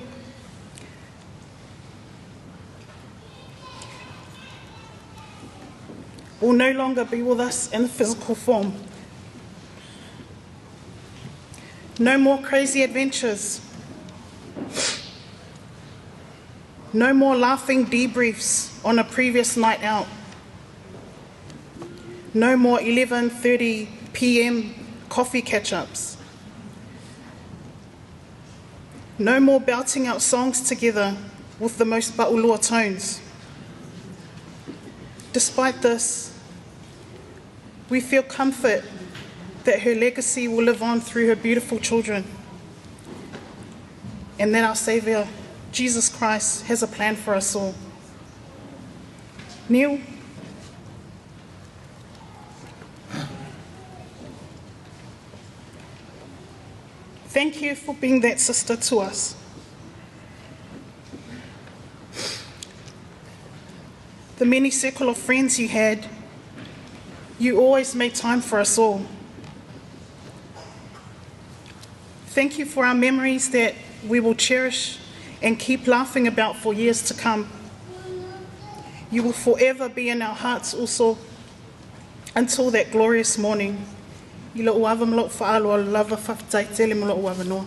will no longer be with us in physical form. No more crazy adventures. No more laughing debriefs on a previous night out. No more 11:30 p.m. coffee catch-ups. No more belting out songs together with the most ba'ulua tones. Despite this, we feel comfort that her legacy will live on through her beautiful children, and that our Saviour, Jesus Christ, has a plan for us all. Neil, thank you for being that sister to us. The many circle of friends you had, you always made time for us all. Thank you for our memories that we will cherish and keep laughing about for years to come. You will forever be in our hearts also until that glorious morning. I lo uava mlo whaalo lava whaftai tele mlo uava noa.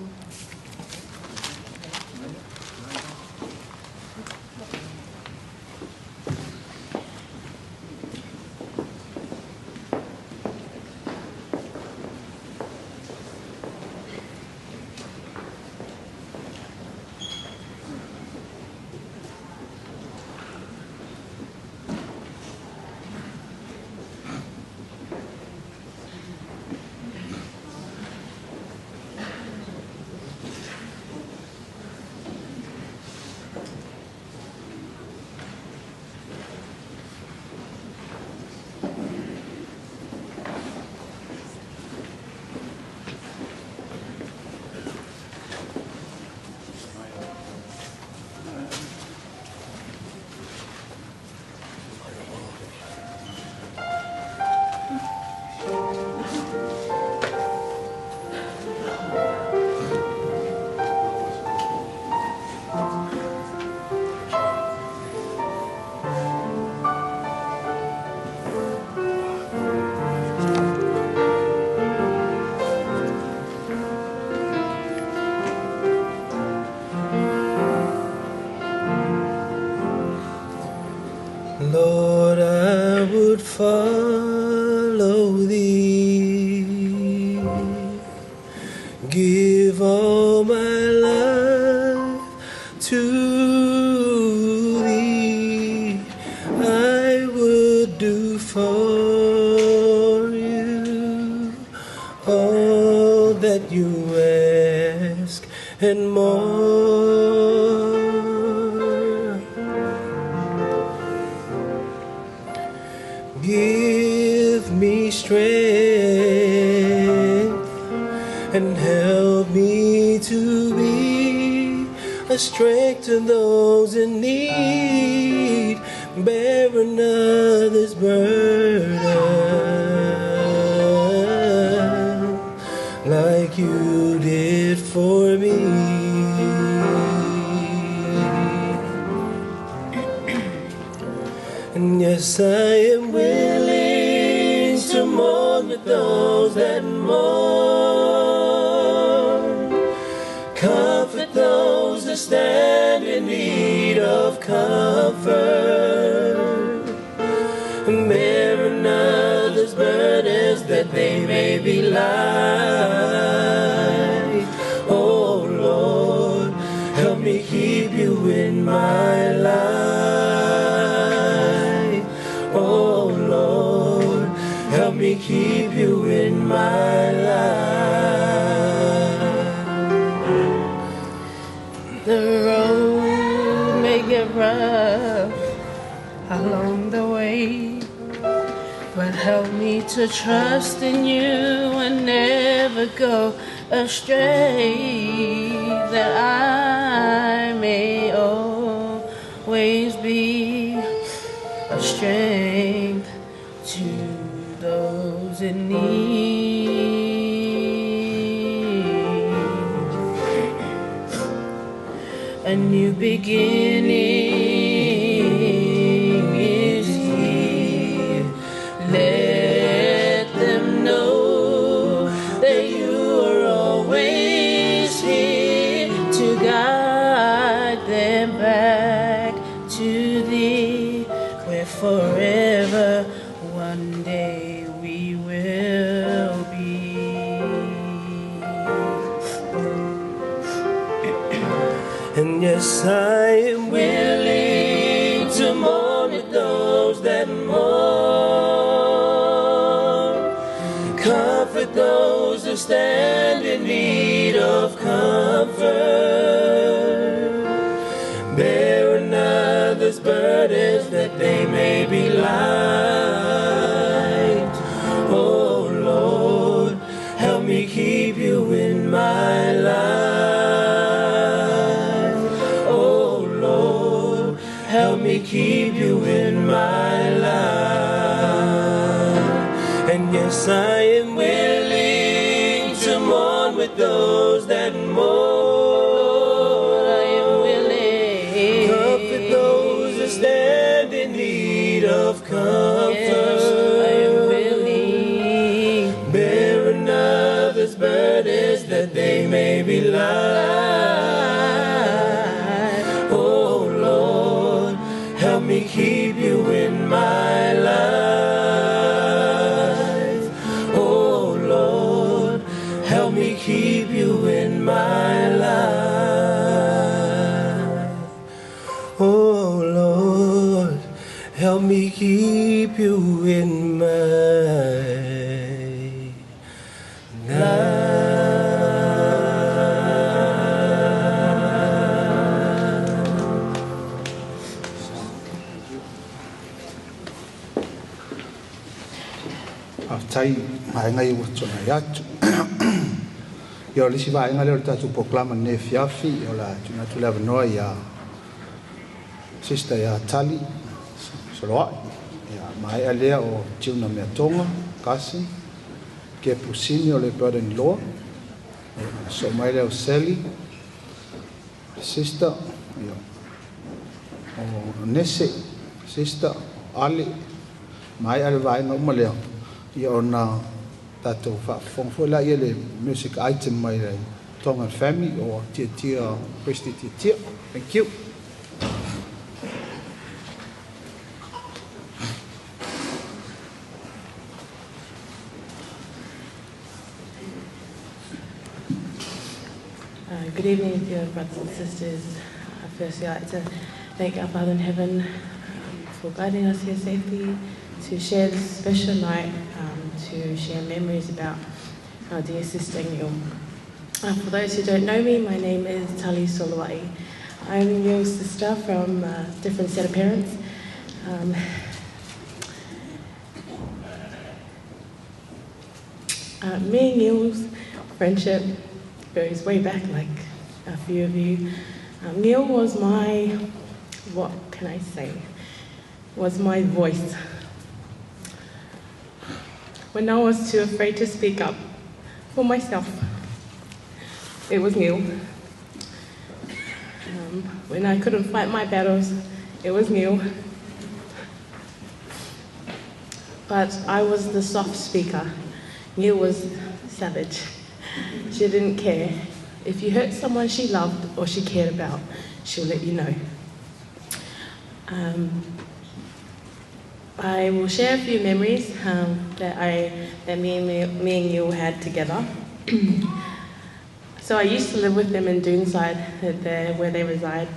Lord, I would follow thee, give all my life to thee. I would do for you all that you ask and more. Give me strength and help me to be a strength to those in need. Bear another's burden like you did for me. And yes, I am willing to mourn with those that mourn, comfort those that stand in need of comfort, and bear another's burdens that they may be light. Oh Lord, help me keep you in my life. Oh Lord, help me keep you in my life. The road may get rough along the way, but help me to trust in you and never go astray, that I may always be a strength to those in need. A new beginning is here. Let them know that you are always here to guide them back to thee, where forever one day we will be. And yes, I am willing to mourn with those that mourn, comfort those that stand in need of comfort, bear another's burdens that they may be light. Oh Lord, help me keep you in my life. Help me keep you in my life. And yes, I am willing to mourn with those that that they may be light. Oh Lord, help me keep you in my life. Oh Lord, help me keep you in my life. Oh Lord, help me keep you in my life. Tai mai ngai o tona yatu. Yo lisi vai ngai le tatu proclama ne fiafi o la tuna tu la noa ya sister ya Tali soloa ya mai alea o tuna me tonga kasi ke pusini o le burden law so mai le o Sally sister yo o Nese sister Ali mai ale vai no maleo ia ona tatou whaafonfo la ia le music item mai rei Tonga family o tia Christy tia. Thank you. Good evening, dear brothers and sisters. Firstly, I'd like to thank our Father in heaven for guiding us here safely to share this special night, to share memories about our dear sister Neil. For those who don't know me, my name is Tali Solowai. I'm Neil's sister from a different set of parents. Me and Neil's friendship goes way back, like a few of you. Neil was my, what can I say, was my voice. When I was too afraid to speak up for myself, it was Neil. When I couldn't fight my battles, it was Neil. But I was the soft speaker. Neil was savage. She didn't care. If you hurt someone she loved or she cared about, she'll let you know. I will share a few memories that me and Neil had together. So I used to live with them in Doonside, where they reside,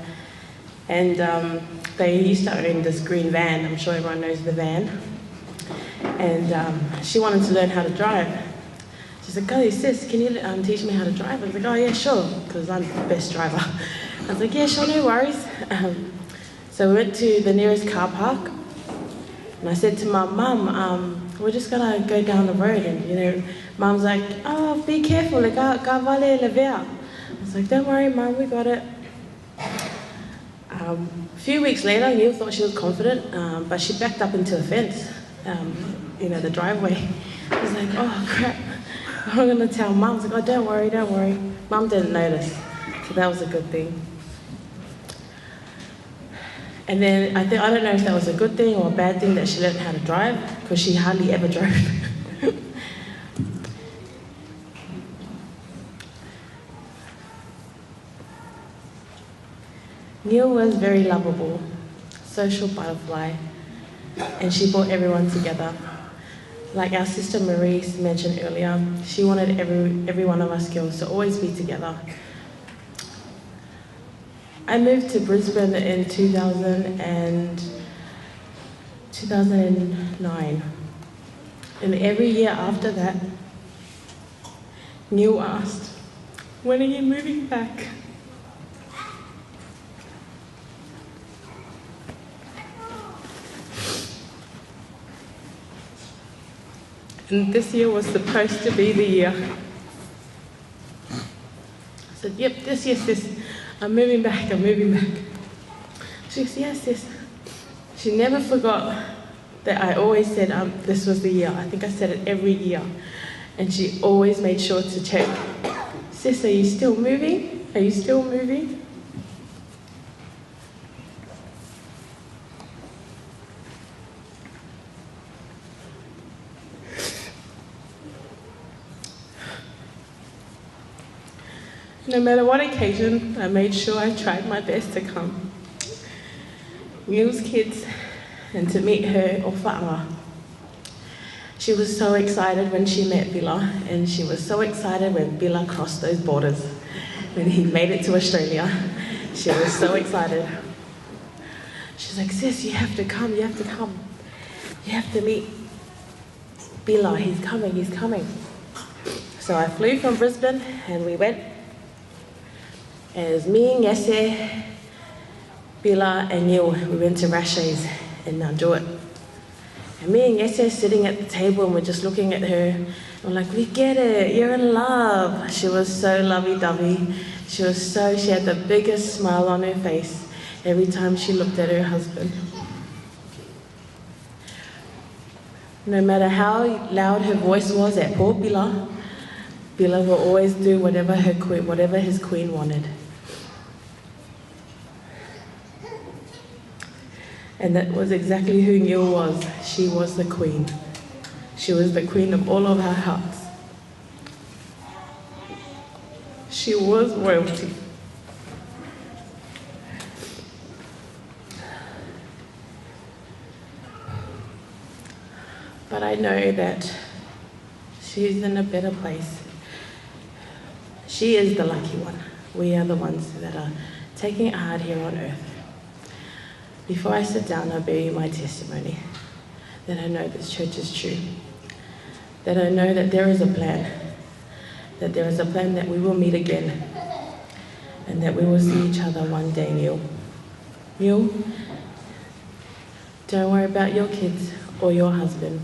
and they used to own this green van. I'm sure everyone knows the van. And she wanted to learn how to drive. She's like, "Oh, sis, can you teach me how to drive?" I was like, "Oh yeah, sure," because I'm the best driver. I was like, "Yeah, sure, no worries." So we went to the nearest car park, and I said to my mum, "We're just gonna go down the road," and Mum's like, "Oh, be careful, I was like, "Don't worry, Mum, we got it." A few weeks later, Neil thought she was confident, but she backed up into a fence, the driveway. I was like, "Oh crap, I'm gonna tell Mum." I was like, "Oh, don't worry, don't worry." Mum didn't notice, so that was a good thing. And then I don't know if that was a good thing or a bad thing that she learned how to drive, because she hardly ever drove. Neil was very lovable, social butterfly, and she brought everyone together. Like our sister Marie mentioned earlier, she wanted every one of us girls to always be together. I moved to Brisbane in 2009, and every year after that, Neil asked, "When are you moving back?" And this year was supposed to be the year. I said, "Yep, this year, sis, I'm moving back, I'm moving back." She goes, "Yes, sis." She never forgot that I always said this was the year. I think I said it every year. And she always made sure to check, "Sis, are you still moving? Are you still moving?" No matter what occasion, I made sure I tried my best to come. Neil's kids, and to meet her Ofa'anga. She was so excited when she met Bila, and she was so excited when Bila crossed those borders. When he made it to Australia, she was so excited. She's like, sis, you have to come, you have to come. You have to meet Bila, he's coming, he's coming. So I flew from Brisbane and we went. And it was me and Yese, Bila and Neil. We went to Rashes in Mount Druitt. And me and Yese sitting at the table and we're just looking at her. I'm like, we get it, you're in love. She was so lovey-dovey. She had the biggest smile on her face every time she looked at her husband. No matter how loud her voice was at poor Bila, Bila will always do whatever his queen wanted. And that was exactly who Neil was. She was the queen. She was the queen of all of our hearts. She was royalty. But I know that she's in a better place. She is the lucky one. We are the ones that are taking it hard here on earth. Before I sit down, I'll bear you my testimony, that I know this church is true, that I know that there is a plan, that there is a plan that we will meet again, and that we will see each other one day, Neil. Neil, don't worry about your kids or your husband.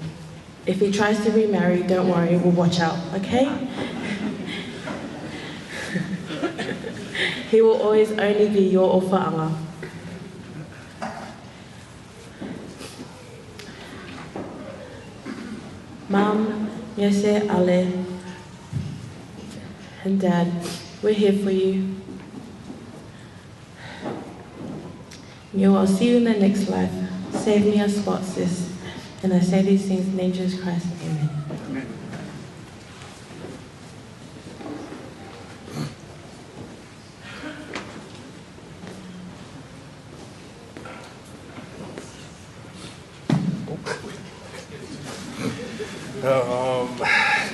If he tries to remarry, don't worry, we'll watch out, okay? He will always only be your ofa'anga. Mum, Yese, Ale, and Dad, we're here for you. I'll see you in the next life. Save me a spot, sis. And I say these things in the name of Jesus Christ. Amen. Amen.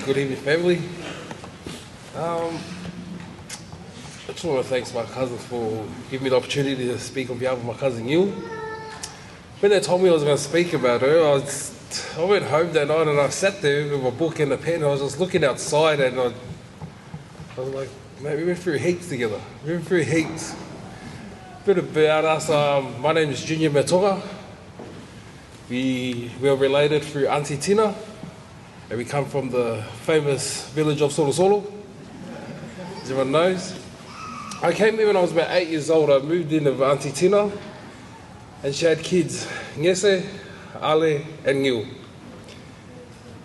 Good evening, family. I just want to thank my cousins for giving me the opportunity to speak on behalf of my cousin Yu. When they told me I was going to speak about her, I went home that night and I sat there with my book and a pen and I was just looking outside and I was like, mate, we went through heaps together. We went through heaps. A bit about us, my name is Junior Metoga. We are related through Auntie Tina. And we come from the famous village of Solo Solo, as everyone knows. I came here when I was about 8 years old. I moved in with Auntie Tina, and she had kids, Ngese, Ale, and Ngiu.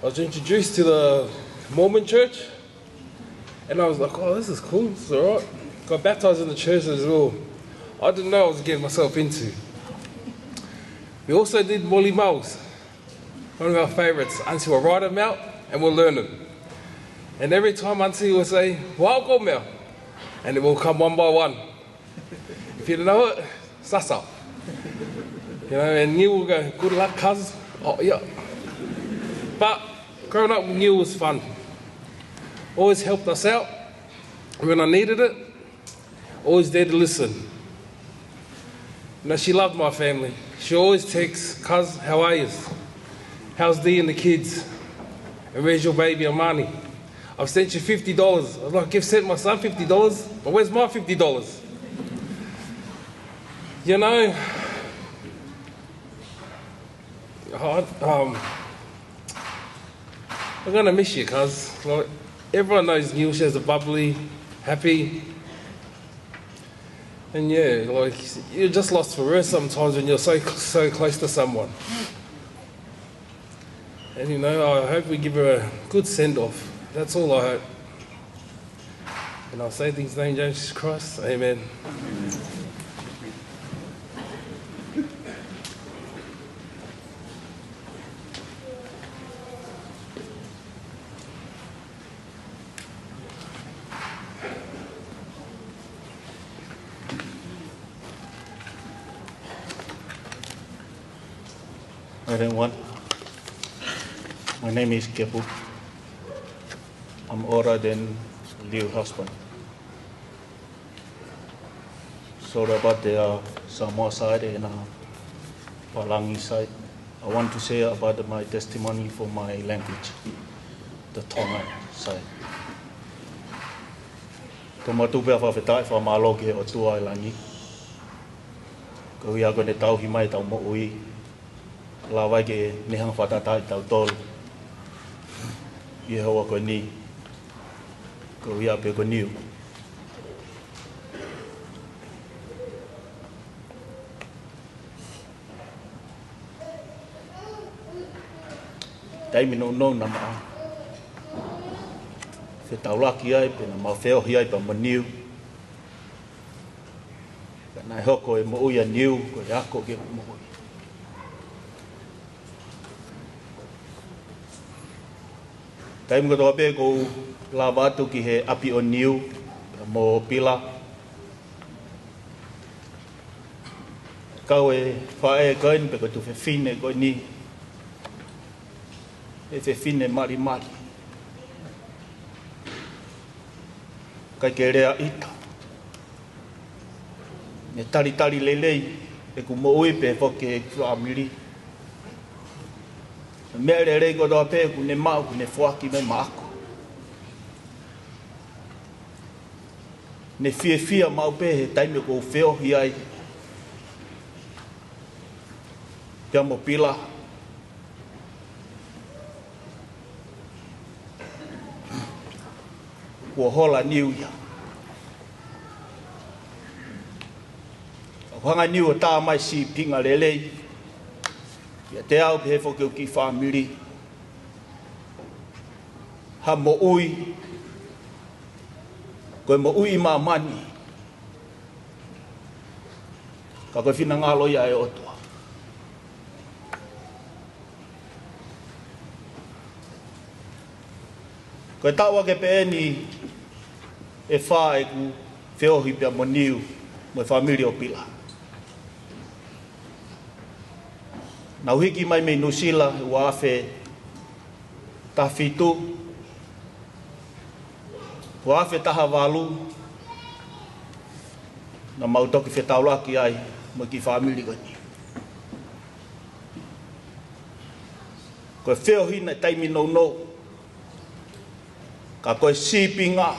I was introduced to the Mormon church, and I was like, oh, this is cool, this is all right. Got baptized in the church as well. I didn't know what I was getting myself into. We also did Moli Maus. One of our favourites. Auntie will write them out and we'll learn them. And every time Auntie will say, "Wao Mel," and it will come one by one. If you don't know it, sasa. And Neil will go, "Good luck, cuz." Oh, yeah. But growing up with Neil was fun. Always helped us out when I needed it. Always there to listen. She loved my family. She always texts, "Cuz, how are you? How's Dee and the kids? And where's your baby Amani? I've sent you $50. I was like, you've sent my son $50? But where's my $50? I'm going to miss you, cuz. Like, everyone knows Neil, she's a bubbly, happy. And yeah, like, you're just lost for words sometimes when you're so close to someone. And I hope we give her a good send-off. That's all I hope. And I'll say things in the name of Jesus Christ. Amen. everyone. My name is Kepu. I'm older than Liu's husband. Sorry about the Samoa side and Palangi side. I want to say about my testimony for my language, the Tonga side. Toma tupe a whawhetai wha māloke o tua i langi. Ko ia kone tau hi mai tau mo ui. La wai ke nehang whatatai tau tolu. Ie hoa koe ni. Ko ia pe ko niu. Taimi no na maa. Fe taulaki ai pe na mawheo hi ai pa ma niu. Ka nai hoko e mo uia niu ko e ako ke mo ui. Taimi kotoa pe ko la watu ki he api o niu mo pila. Kau e whae koen pe ko tu fe fine koe ni. E fe fine mari mari. Kai ke rea ita. Ne tari tari lelei e ku mo ui pe foke e kua amiri. Mea re rei kodoa pe ku ne mau ku ne fuaki me maako. Ne fie fia mau pe he taime ko feo hi ai. Pia mo pila. Kua hola niu ia. Hanga niu o tā mai si pinga lelei. Ia te au pe he foke o ki whamiri. Ha mo ui. Koe mo ui mā mani. Ka koe whina ngalo ia e otua. Koe taua ke pe eni e whā e ku whiohi pia mo niu mo e whamiri o pila. Nau hiki mai me Nusila e wawhe ta whitu. Wawhe taha walu. Na mautoki whetaulaki ai mo ki whamiri koni. Koe whiohi na taimi no no. Ka koe sipinga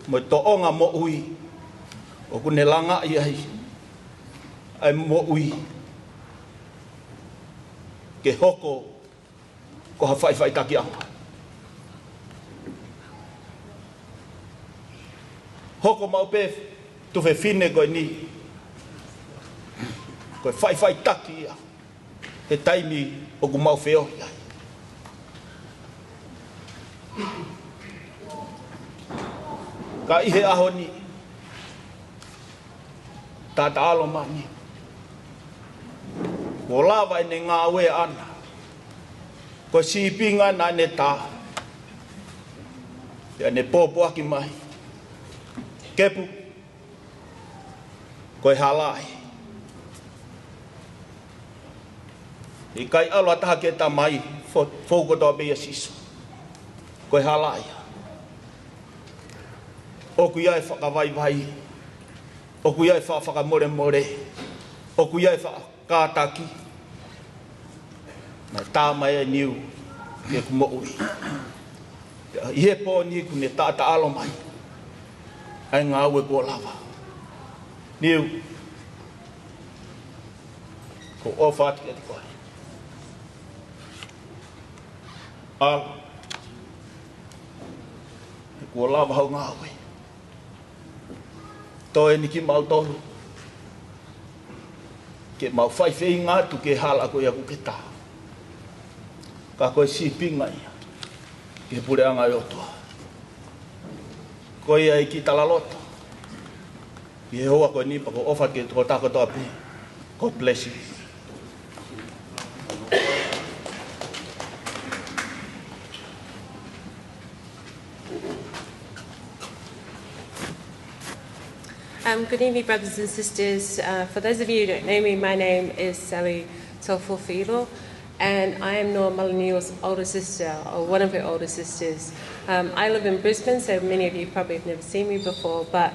mo to onga mo ui. O kune langa i ai. Ai mo ui. Ke hoko ko ha whai taki anga. Hoko mau pe tu fe fine koe ni. Koe whai taki ia. He taimi o ku mau wheo ia. Ka ihe aho ni. Tata alo mani. Ko lawa ne ngā ue ana. Ko sipinga na ne tā. Ia ne pōpō aki mai. Kepu. Ko halai. I kai alo ataha ke tā mai. Fōkotoa bea siso. Ko halai. Oku ia e whakawai vai. Oku ia e whakamore more. Oku ia e whakataki. Nai tā mai e niu ke ku mo ui. I he pō ni ku ne tāta alo mai. Ai ngā ue kua lava. Niu. Ko o whātika te koe. Alo. Kua lava hau ngā ue. Toi ni ki mau tolu. Ke mau whai whei ngātu ke hala koe aku ke tā. Ka koe si pinga ia. Ke pure anga i otua. Koe ai ki talaloto. I he hoa koe nipa ko ofa ke toko tako toa pe. God bless you. Good evening, brothers and sisters. For those of you who don't know me, my name is Sally Feilo, and I am Noamaleniu's older sister, or one of her older sisters. I live in Brisbane, so many of you probably have never seen me before, but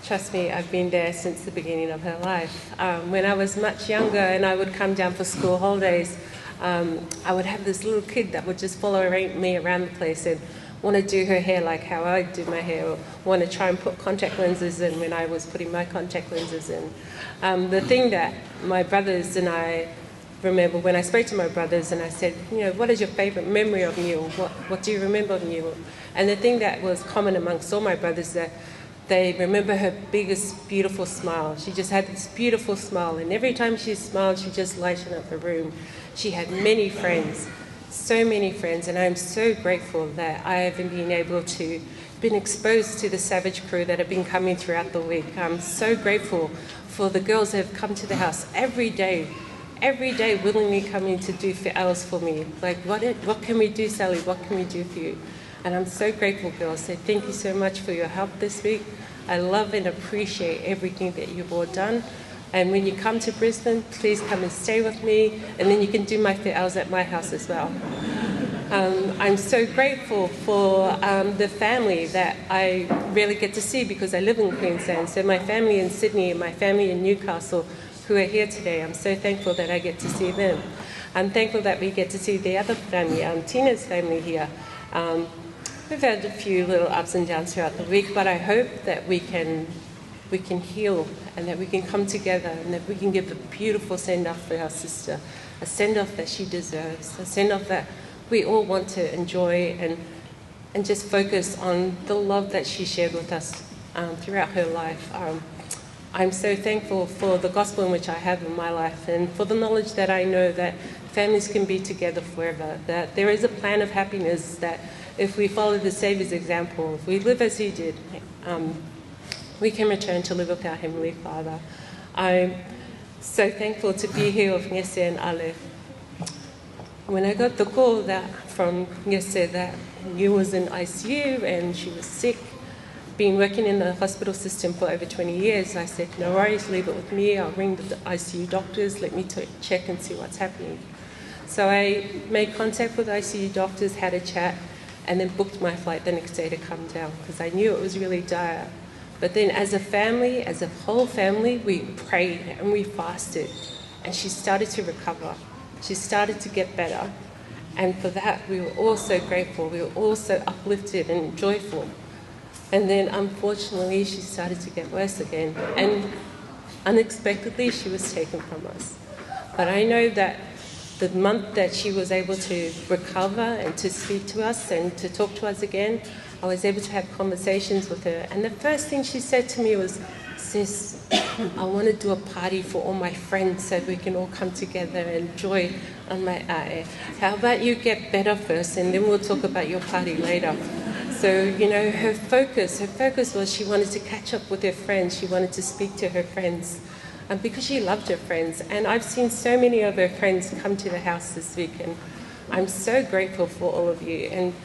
trust me, I've been there since the beginning of her life. When I was much younger and I would come down for school holidays, I would have this little kid that would just follow me around the place and want to do her hair like how I do my hair, or want to try and put contact lenses in when I was putting my contact lenses in. The thing that my brothers and I remember when I spoke to my brothers and I said, what is your favourite memory of Neil? What do you remember of Neil? And the thing that was common amongst all my brothers that they remember her biggest, beautiful smile. She just had this beautiful smile, and every time she smiled, she just lightened up the room. She had many friends, so many friends, and I'm so grateful that I have been able to been exposed to the Savage crew that have been coming throughout the week. I'm so grateful for the girls that have come to the house every day willingly coming to do fe'aus for me. Like, what can we do, Sally? What can we do for you? And I'm so grateful, girls. So thank you so much for your help this week. I love and appreciate everything that you've all done. And when you come to Brisbane, please come and stay with me, and then you can do my fe'aus at my house as well. I'm so grateful for the family that I rarely get to see because I live in Queensland. So my family in Sydney and my family in Newcastle who are here today, I'm so thankful that I get to see them. I'm thankful that we get to see the other family, Tina's family here. We've had a few little ups and downs throughout the week, but I hope that we can heal and that we can come together and that we can give a beautiful send-off for our sister, a send-off that she deserves, a send-off that we all want to enjoy and just focus on the love that she shared with us throughout her life. I'm so thankful for the gospel in which I have in my life and for the knowledge that I know that families can be together forever, that there is a plan of happiness, that if we follow the Saviour's example, if we live as he did, we can return to live with our Heavenly Father. I'm so thankful to be here with Ngese and Ale. When I got the call from Ngese that Yu was in ICU and she was sick, been working in the hospital system for over 20 years, I said, no worries, leave it with me. I'll ring the ICU doctors, let me check and see what's happening. So I made contact with ICU doctors, had a chat, and then booked my flight the next day to come down because I knew it was really dire. But then as a family, as a whole family, we prayed and we fasted, and she started to recover. She started to get better. And for that, we were all so grateful. We were all so uplifted and joyful. And then, unfortunately, she started to get worse again. And unexpectedly, she was taken from us. But I know that the month that she was able to recover and to speak to us and to talk to us again, I was able to have conversations with her. And the first thing she said to me was, sis, I want to do a party for all my friends so we can all come together and enjoy on my ae. How about you get better first and then we'll talk about your party later. So, her focus was she wanted to catch up with her friends. She wanted to speak to her friends because she loved her friends. And I've seen so many of her friends come to the house this week, and I'm so grateful for all of you and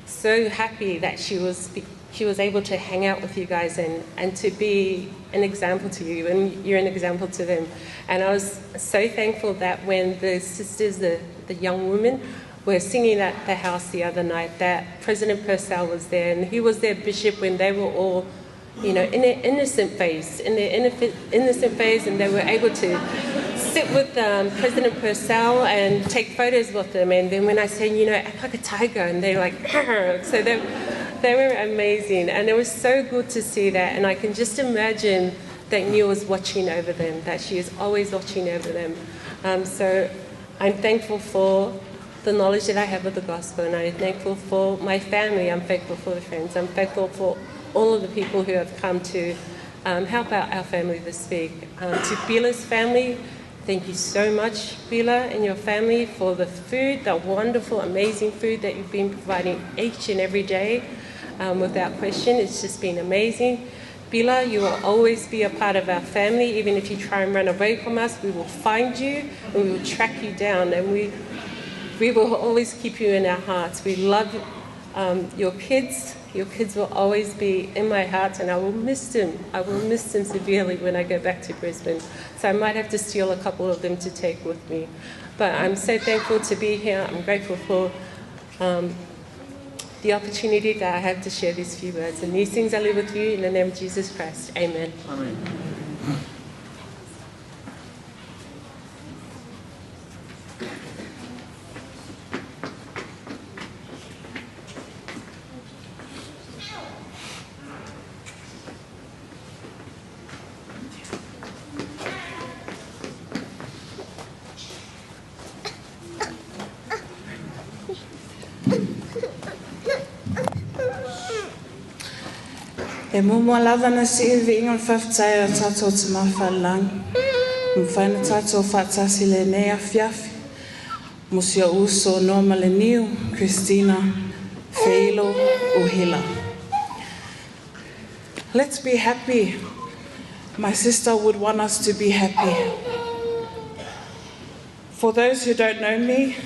so happy that she was able to hang out with you guys and to be an example to you, and you're an example to them. And I was so thankful that when the sisters, the young women, were singing at the house the other night, that President Purcell was there, and he was their bishop when they were all, in their innocent phase, and they were able to sit with President Purcell and take photos with them. And then when I said, act like a tiger, and they're like, arr. So they were amazing, and it was so good to see that. And I can just imagine that Neil was watching over them, that she is always watching over them. So I'm thankful for the knowledge that I have of the gospel, and I'm thankful for my family. I'm thankful for the friends. I'm thankful for all of the people who have come to help out our family this week. To Bila's family, thank you so much, Bila and your family, for the food, the wonderful, amazing food that you've been providing each and every day. Without question, it's just been amazing. Bila, you will always be a part of our family. Even if you try and run away from us, we will find you and we will track you down, and we will always keep you in our hearts. We love Your kids will always be in my heart, and I will miss them. I will miss them severely when I go back to Brisbane. So I might have to steal a couple of them to take with me. But I'm so thankful to be here. I'm grateful for the opportunity that I have to share these few words. And these things I leave with you in the name of Jesus Christ. Amen. Amen. E mua lava na si e vi ingon whaftai o tātou te mawhalang. Mwhaina tātou whatasi le nea fiafi. Musia uso Noamaleniu, Christina, Feilo, Uhila. Let's be happy. My sister would want us to be happy. For those who don't know me,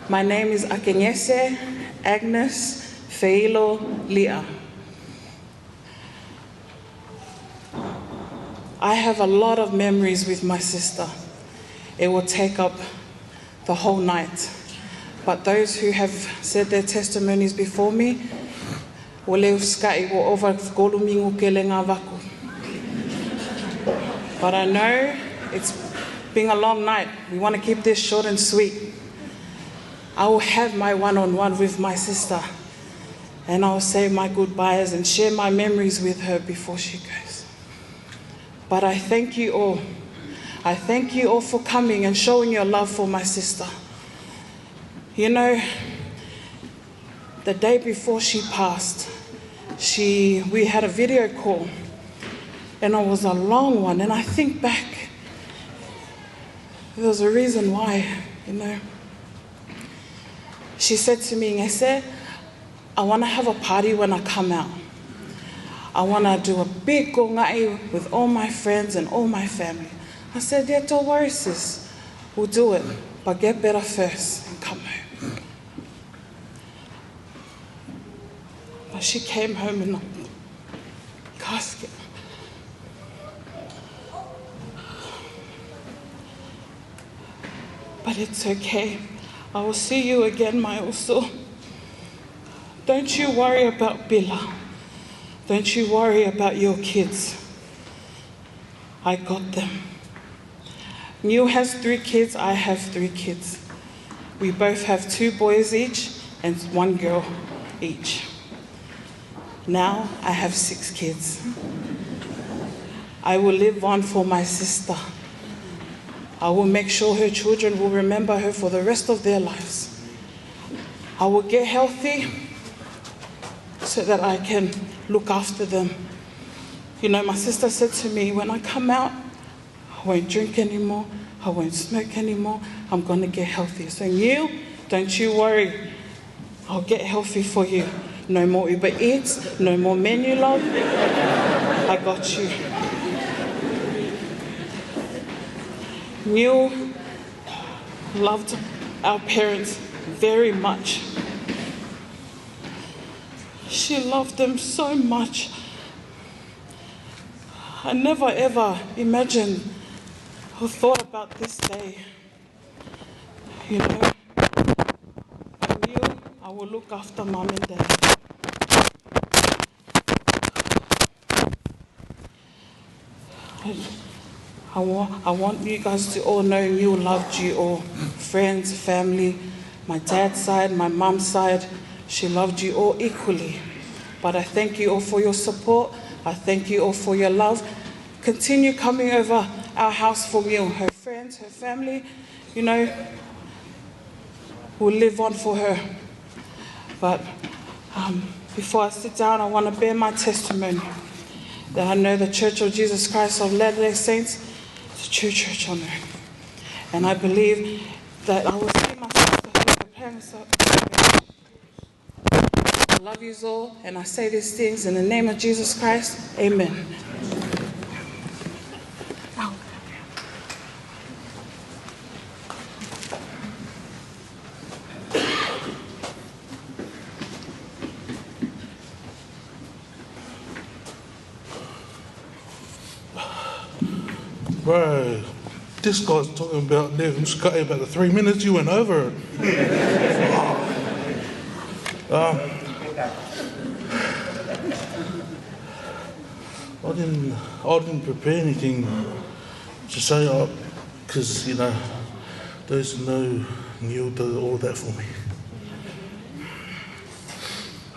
my name is Akenyese Agnes Feilo Lia. I have a lot of memories with my sister. It will take up the whole night. But those who have said their testimonies before me, but I know it's been a long night. We want to keep this short and sweet. I will have my one-on-one with my sister, and I will say my goodbyes and share my memories with her before she goes. But I thank you all. I thank you all for coming and showing your love for my sister. You know, the day before she passed, we had a video call, and it was a long one. And I think back, there was a reason why, you know. She said to me, Ngese, I want to have a party when I come out. I want to do a big gongai with all my friends and all my family. I said, yeah, don't worry, sis. We'll do it, but get better first and come home. But she came home in a casket. But it's okay. I will see you again, my uso. Don't you worry about Bila. Don't you worry about your kids. I got them. Neil has 3 kids, I have 3 kids. We both have 2 boys each and 1 girl each. Now I have 6 kids. I will live on for my sister. I will make sure her children will remember her for the rest of their lives. I will get healthy so that I can look after them. You know, my sister said to me, when I come out, I won't drink anymore, I won't smoke anymore, I'm going to get healthy. So you, don't you worry, I'll get healthy for you. No more Uber Eats, no more menu love, I got you. Neil loved our parents very much. She loved them so much. I never ever imagined or thought about this day. You know, I knew I would look after Mom and Dad. I want you guys to all know Neil loved you all. Friends, family, my dad's side, my mom's side, she loved you all equally. But I thank you all for your support. I thank you all for your love. Continue coming over our house for Neil. Her friends, her family, you know, will live on for her. But before I sit down, I want to bear my testimony that I know the Church of Jesus Christ of Latter-day Saints is a true church on earth. And I believe that I will see my sister preparing herself. I love you all, and I say these things in the name of Jesus Christ. Amen. Bro, this guy's talking about there who's cutting about the 3 minutes you went over. I didn't prepare anything to say because, you know, those who know knew all of that for me.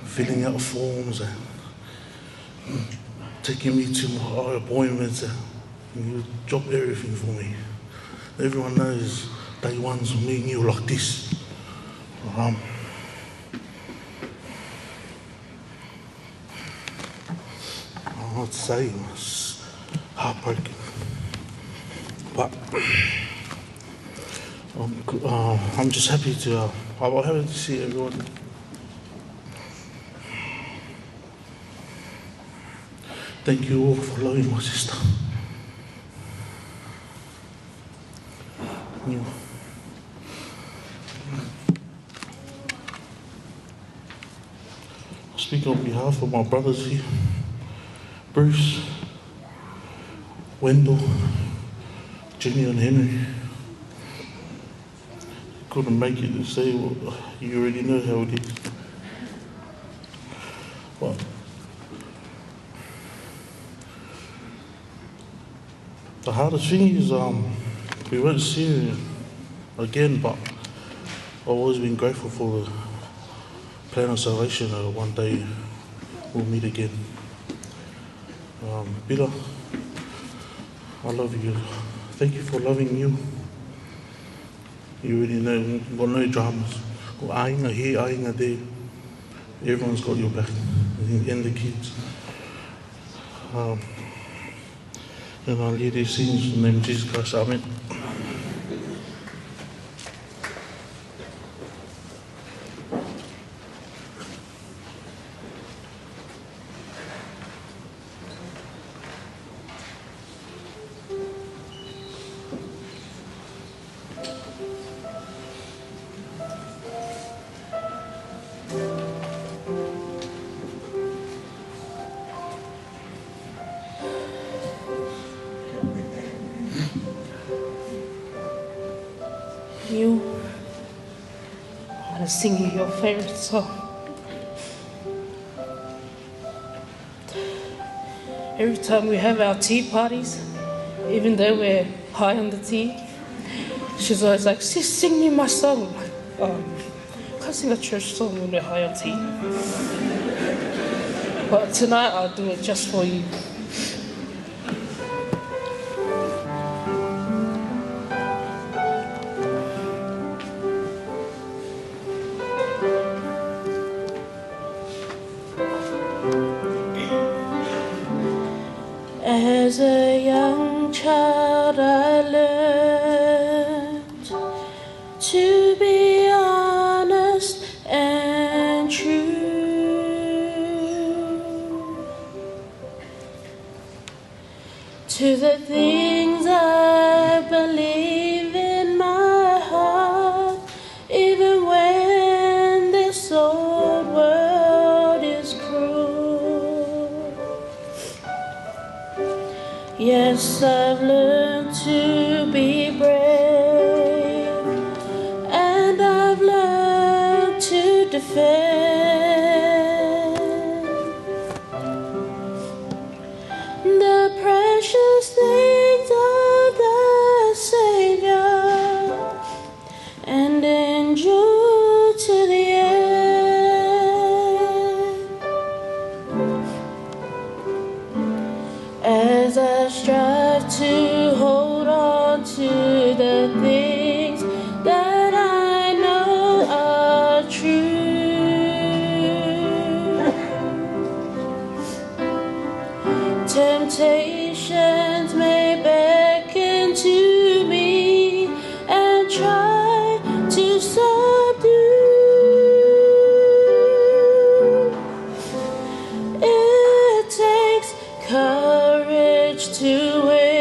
Filling out forms and taking me to my appointments and you drop everything for me. Everyone knows day one's me and you like this. I want to say it was heartbreaking, but I'm just happy to. I'm happy to see everyone. Thank you all for loving my sister. Yeah. I speak on behalf of my brothers here, Bruce, Wendell, Jimmy and Henry. Couldn't make it to say what you already know how it is. But the hardest thing is we won't see you again, but I've always been grateful for the plan of salvation. One day we'll meet again. Peter, I love you. Thank you for loving you. You already know, got no dramas. Got ainga here, ainga there. Everyone's got your back, and the kids. And I'll lead these things in the name of Jesus Christ. Amen. You, I'm gonna sing you your favorite song. Every time we have our tea parties, even though we're high on the tea, she's always like, "Sis, sing me my song." I'm like, can't sing a church song when we're high on tea. But tonight I'll do it just for you. As a young child I learned to be honest and true to the things I believe in my heart, even when this old world is cruel. Yes, I've learned to be brave, and I've learned to defend the precious things of the Savior and endure to the end. As I strive to hold on to the things that I know are true, temptations may beckon to me and try to subdue. It takes courage to win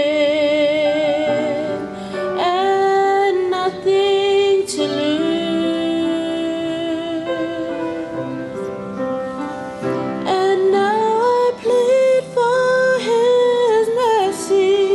and nothing to lose. And now I plead for His mercy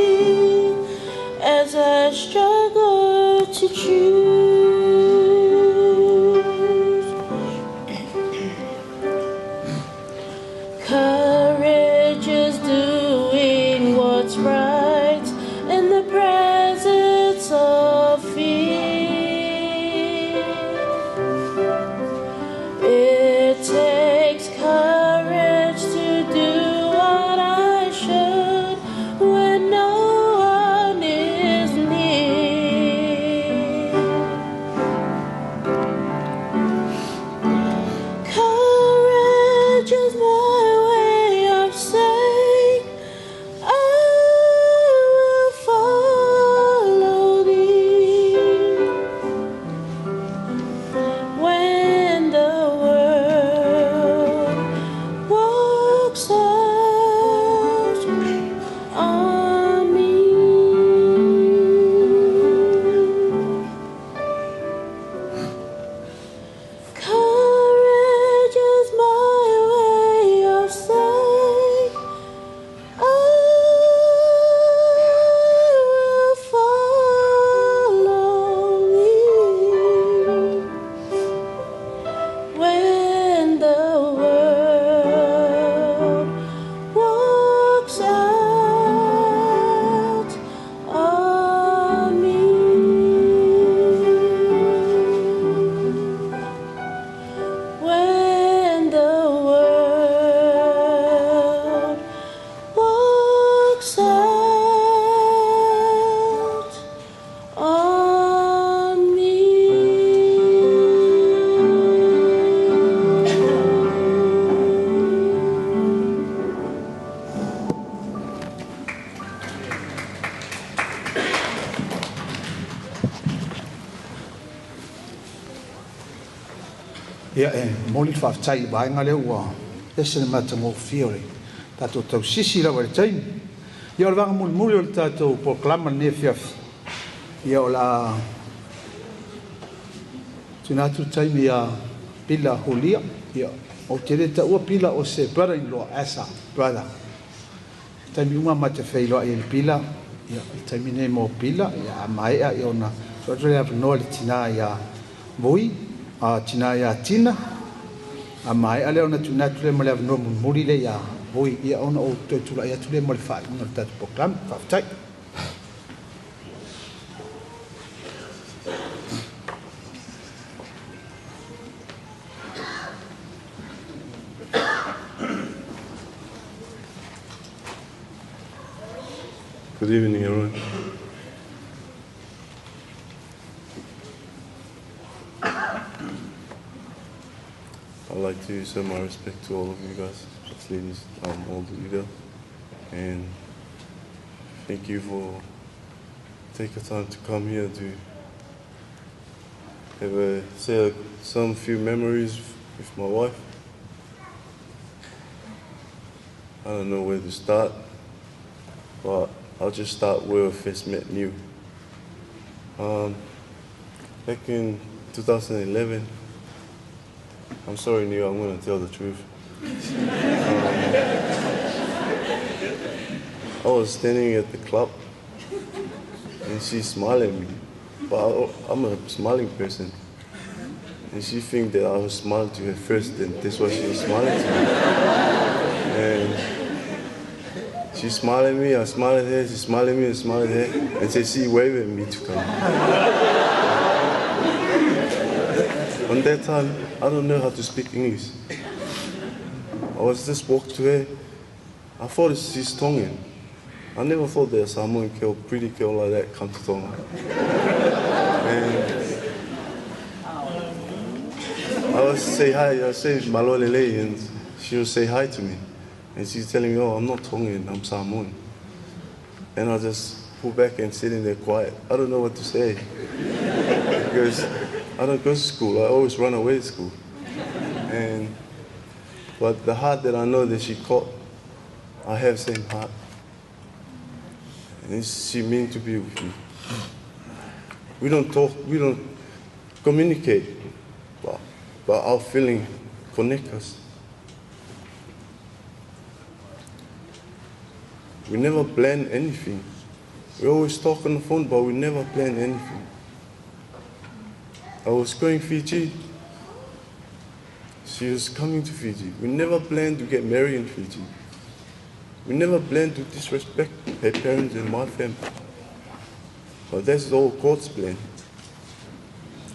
Ia moli whaftai vaenga leo ua ese na matango fiore. Tato tau sisi la wale taimi. Ia o le vanga muli o le tato proklama ne fiafi. Ia o la tunatu taimi ia pila hulia. Ia o te reta ua pila o se brother-in-law asa brother. Taimi unga ma te Feilo ai pila. Ia taimi ne mo pila. Ia maea ia ona. So atre ave noa le tina ia voi. A tina ia tina. A maea leo na tunatu le mo le ave noa muri le ia voi. Ia ona o tula ia tule mo le whae. Una le tatu proklama. Whaftai. Good evening, everyone. I'd like to show my respect to all of you guys, ladies, all of you there, and thank you for taking time to come here to share some few memories with my wife. I don't know where to start, but I'll just start where I first met New. Back in 2011, I'm sorry, New, I'm going to tell the truth. I was standing at the club, and she smiled at me. But I'm a smiling person. And she think that I was smiling to her first, and that's why she was smiling to me. And she smiled at me, I smiled at her, she smiled at me, I smiled at her, and said she waved at me to come. On that time, I don't know how to speak English. I was just walking to her. I thought she's Tongan. I never thought that a Samoan girl, pretty girl like that, come to Tonga. And I would say hi, I say malolele, and she would say hi to me. And she's telling me, oh, I'm not Tongan, I'm Samoan. And I just pull back and sit in there quiet. I don't know what to say. Because I don't go to school, I always run away to school. But the heart that I know that she caught, I have the same heart. And she meant to be with me. We don't talk, we don't communicate, but our feeling connect us. We never plan anything. We always talk on the phone, but we never plan anything. I was going to Fiji. She was coming to Fiji. We never planned to get married in Fiji. We never planned to disrespect her parents and my family. But that's all God's plan.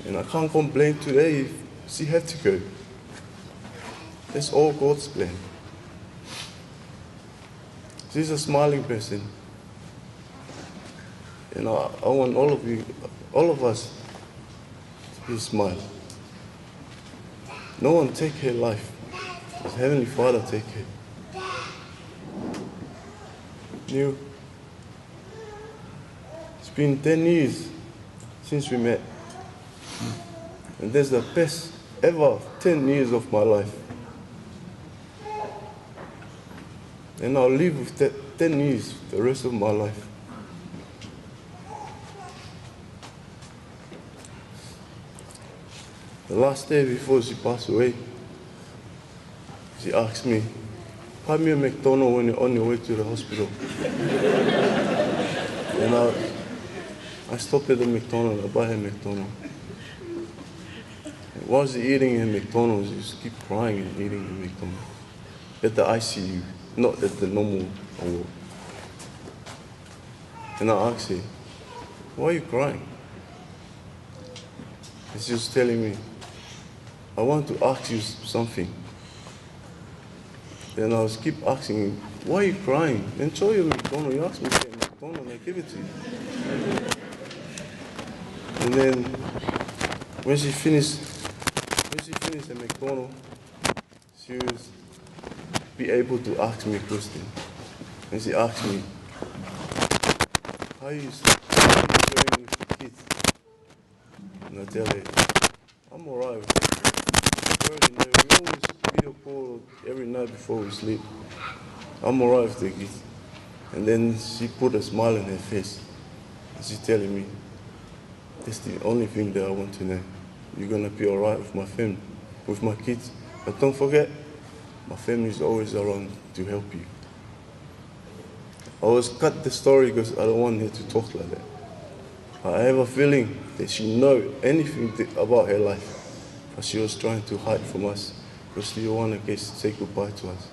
And I can't complain today if she had to go. That's all God's plan. She's a smiling person. And I want all of you, all of us, to be smiling. No one take her life. It's Heavenly Father take her. New. It's been 10 years since we met. And that's the best ever 10 years of my life. And I'll live with that 10 years the rest of my life. The last day before she passed away, she asked me, buy me a McDonald's when you're on your way to the hospital. And I stopped at the McDonald's, I buy her McDonald's. And while she eating her McDonald's, she just keep crying and eating the McDonald's. At the ICU, not at the normal ward. And I asked her, why are you crying? And she was telling me, I want to ask you something. Then I was keep asking him, why are you crying? Then show your McDonald's. You asked me to get McDonald's, I give it to you. And then when she finished the McDonald's, she was be able to ask me a question. And she asked me, how are you doing with the kids? And I tell her, I'm alright with it. already know. We always video call every night before we sleep. I'm alright with the kids. And then she put a smile on her face. And she's telling me, that's the only thing that I want to know. You're gonna be alright with my family, with my kids. But don't forget, my family is always around to help you. I always cut the story because I don't want her to talk like that. I have a feeling that she knows anything about her life. But she was trying to hide from us because she didn't want to say goodbye to us.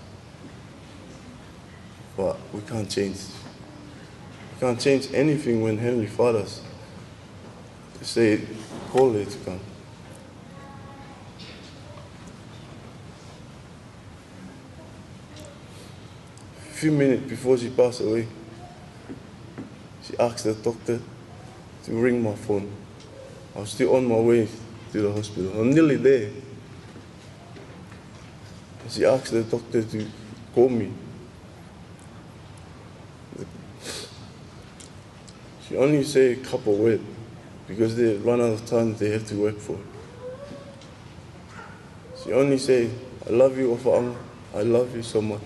But we can't change. We can't change anything when Heavenly Father's say, call her to come. A few minutes before she passed away, she asked the doctor to ring my phone. I was still on my way to the hospital. I'm nearly there. She asked the doctor to call me. She only said a couple of words because they run out of time they have to work for. She only said, I love you, Ofa'anga. I love you so much.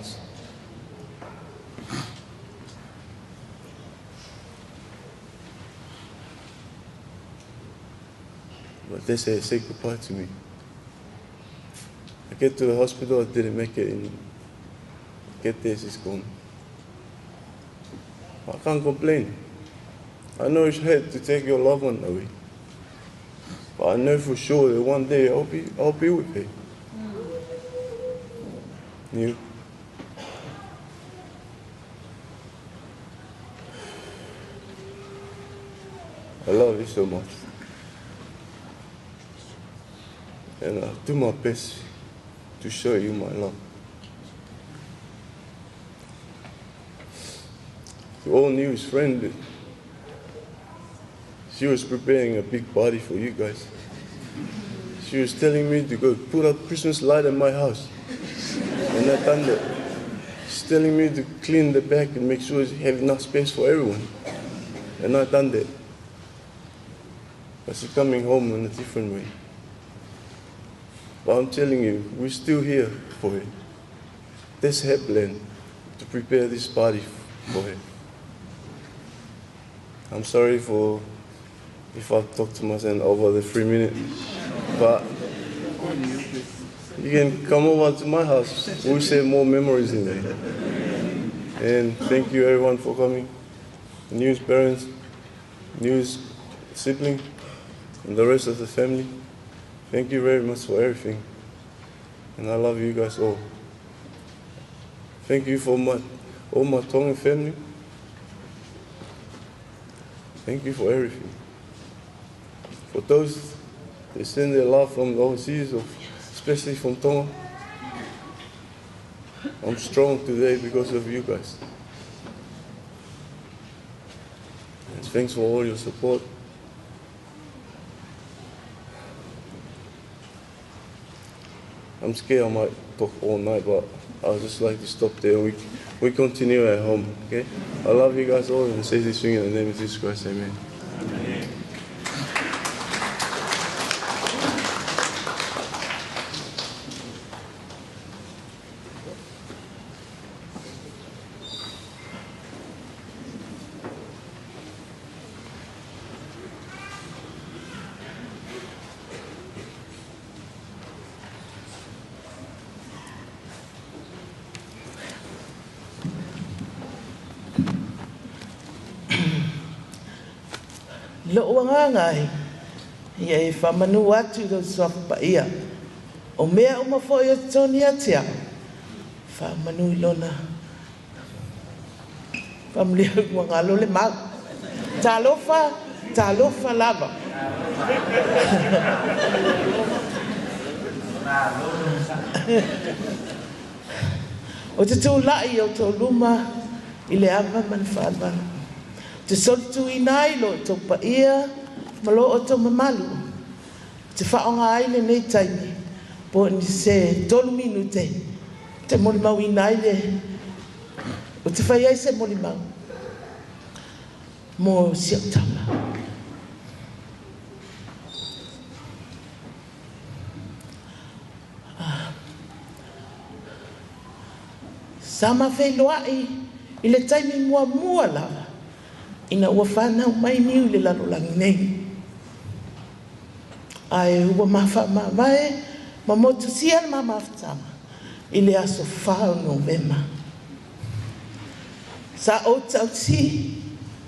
But they say goodbye to me. I get to the hospital, I didn't make it in. Get there, she's gone. I can't complain. I know it's hard to take your loved one away. But I know for sure that one day I'll be with her. You? I love you so much. And I'll do my best to show you my love. You all knew his friend. She was preparing a big party for you guys. She was telling me to go put up Christmas light in my house. And I done that. She's telling me to clean the back and make sure she have enough space for everyone. And I done that. But she's coming home in a different way. But I'm telling you, we're still here for her. That's her plan, to prepare this party for her. I'm sorry if I've talked to myself over the 3 minutes, but you can come over to my house. We'll share more memories in there. And thank you everyone for coming. News parents, news sibling, and the rest of the family. Thank you very much for everything. And I love you guys all. Thank you for all my Tongan family. Thank you for everything. For those that send their love from overseas, or especially from Tonga, I'm strong today because of you guys. And thanks for all your support. I'm scared I might talk all night, but I would just like to stop there. We continue at home, okay? I love you guys all and say this thing in the name of Jesus Christ, amen. Lo ngai ia e whamanu atu do swafa ia o mea o mafo ia toni atia whamanu ilona whamlia ngalo le mau talofa lava o te tūlai o tō luma i le ava man whaadwana te soltu i nai lo tō pa ia malo o tō mamalu te whaonga aile nei taimi po ni se tolu minute te molimau i nai le o te whai ai se molimau mo siautama Sama Feilo ai i le taimi mua lava. Ina ua whanau mai niu le larolangi nei. Ai ua mawha mawai, ma motu sia ma mawhatanga. I le aso whao Novema. Sa o tau si,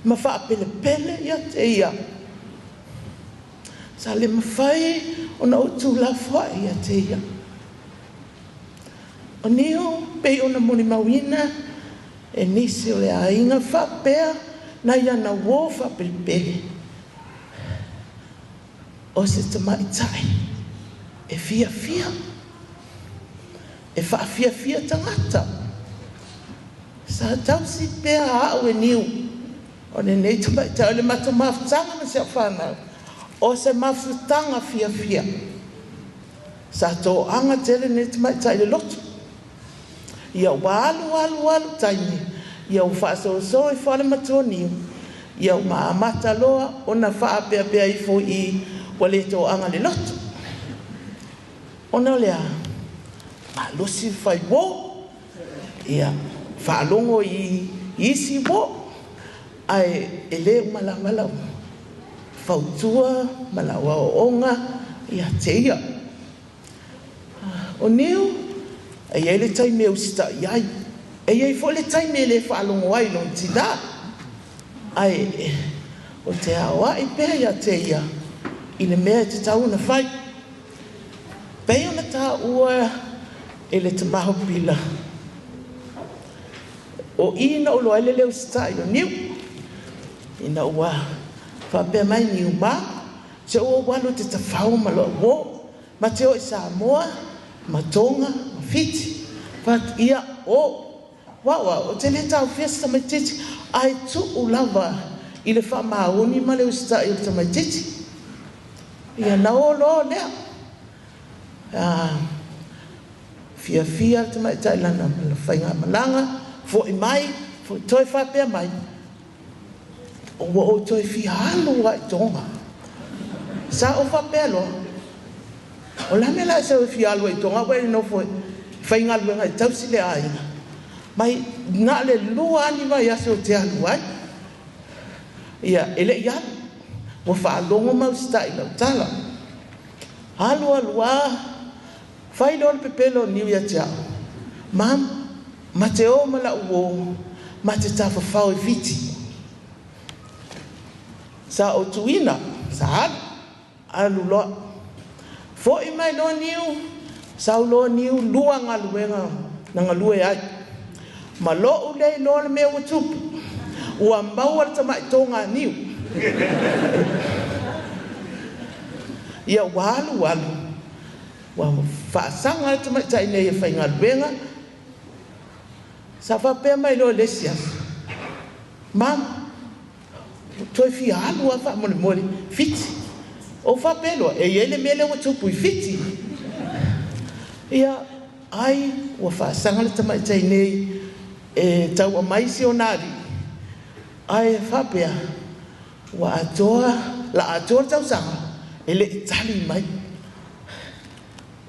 ma wha pele pele ia te ia. Sa le mawhai o na utu la wha ia te ia. O nio, pei o na moni mawina, e nisi o le ainga wha pea, na ia na wo wha pele pele. O se tamai tai, e fia. E wha fia tangata. Sa tau si pea hao e niu. O ne nei tamai tai, o le mato mawhtanga na sea whanau. O se mawhtanga fia. Sa tō anga tele nei tamai tai le lotu. Ia walu taini. Ia whaaso i whale mato niu. Ia maamata loa o na wha pea i fo i wale tō anga le lotu. Ona lea. Ma losi fai wo, ia whaalongo i isi wo, ai ele malamala fautua, malawa o onga, ia teia. O neu, ai ele taime au sita iai, ai fo le taime le whaalongo ai non tina, ai o te awa i pēr ia teia, i le mea te tau na whai, pēr na tā ua, ele te maho pila. O ina o loa ele leo stai o niu. Ina ua whapea mai niu ma. Se o walo te tawhau ma loa wo. Ma te o i Samoa, ma Tonga, ma Fiji. Pat ia o. Wawa, o te le tau fiesta mai titi. Ai tu u lava i le wha maoni ma leo stai o te mai titi. Ia na o loa lea. Fia te mai tai lana la whainga malanga, fo i mai, fo i toi whapea mai. O toi fia halu wa i tonga. Sa o whapea loa. O la me la sa o fia halu wa i tonga, wai no fo whainga luenga i tausi le aina. Mai na le lua ani mai ase o te halu ai. Ia, ele i halu. Wa whaalongo mau sta i lau tala. Halu Feilo le pepelo niu ia te au. Mam, ma te o mala uo, ma te tawhawhau i fiti. Sa o tuina, sa alu loa. Fo i mai loa niu, sa u loa niu lua ngā luenga na ngā lue ai. Ma lo u lei loa le mea watupu. Ua maua le tamai tō ngā niu. Ia walu. Wa whaasanga te mai tai nei e whainga luenga. Sa whapea mai loa lesia. Mam, toi fia alu a wha mole fiti. O whapea loa, e ele mele wa tupu i fiti. Ia, ai, wa whaasanga te mai tai nei e tau a maisi o nari. Ai, whapea, wa atoa, la atoa tau sanga, ele itali mai.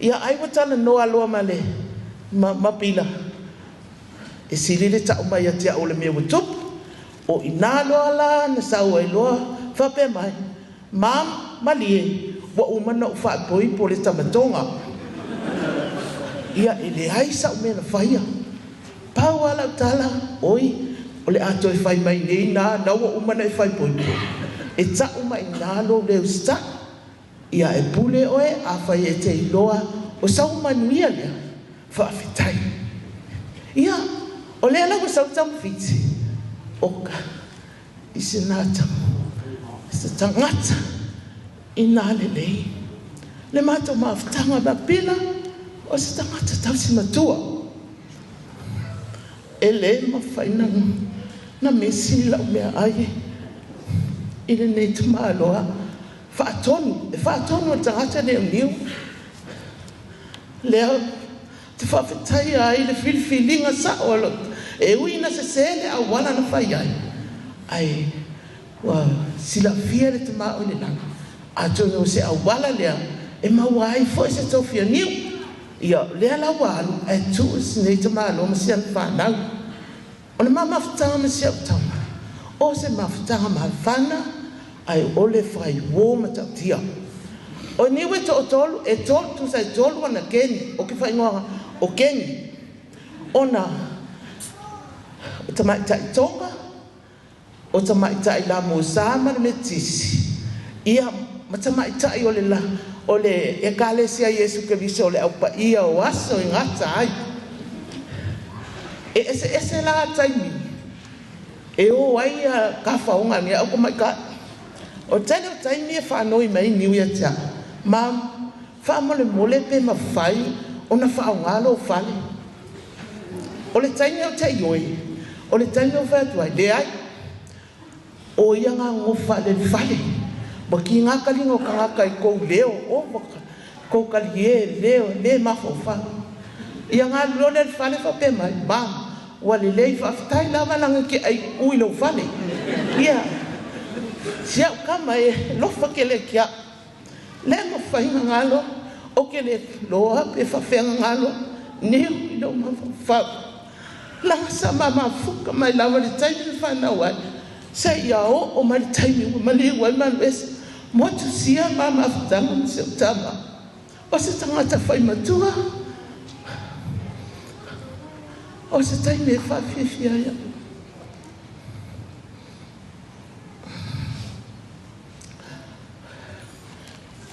Ia ai wa tala noa loa male ma pila. E siri le tau mai atia o le mea watup. O ina loa la na sau ai loa whape mai. Mam malie wa umana u whaapoi po le tamatonga. Ia ele ai sau mea na whaia. Pau ala tala oi o le ato e whai mai nei na wa umana e whaipoi po. E tau mai na lo leo sta. Ia e pule oe a whai e te iloa o sau manuia lea whaafetai. Ia, o lea lau sau tamu fiti. Oka, i se nāta, se tangata, i nā lelei. Le mātou maafutanga ba pila, o se tangata tau si matua. E le mawhaina na mesi lau mea ai. I le nei tu maaloa. Whaatonu o tangata leo niu. Leo, te whawhetai ai le whilwhilinga sa olo. E uina se sele a wala na whai ai. Ai, wa sila fia le te mao le langa. A tonu o se a wala lea, e maua ai fo se tofia niu. Ia, lea la walu, e tu sinei te malo ma sian whanau. O le mamafutanga ma sia utama. O se mafutanga ma whana, ai ole whai wō ma tautia. O niwe to o tolu, e tolu tu sai tolu ana keni, o ki whai ngoa o keni. Ona, o tamai tai tonga, o tamai tai la mo sama me tisi. Ia, ma tamai tai ole la, ole e kale sia Yesu Keriso ole au pa ia o aso i ngata ai. E ese la taimi. E o ai a ka whaunga ni au mai ka. O tene o taimi e whanoi mai niu ia tia. Mam, whamole mole pe ma whai o na whaungalo o whale. O le taimi o te ioi. O le taimi o whatuai. Le ai. O ia ngā ngofa le whale. Ma ki ngā kalingo ka ngaka i kou leo. O waka. Kou kali e leo. Le mafo whale. Ia ngā lone le whale whape mai. Mam. Wale lei whaftai lava langa ki ai ui lau whale. Ia. Sia kama e lofa ke le kia. Le ma whainga ngalo. O ke le loa pe whawhenga ngalo. Neo i lau ma whau. Langa sa mama fuka mai lava le taimi le whanau ai. Sa ia o ma le taimi ua mali ua i manu ese. Motu sia mama whatanga ma se utama. O se tangata whai matua. O se taimi e whawhiwhia ia.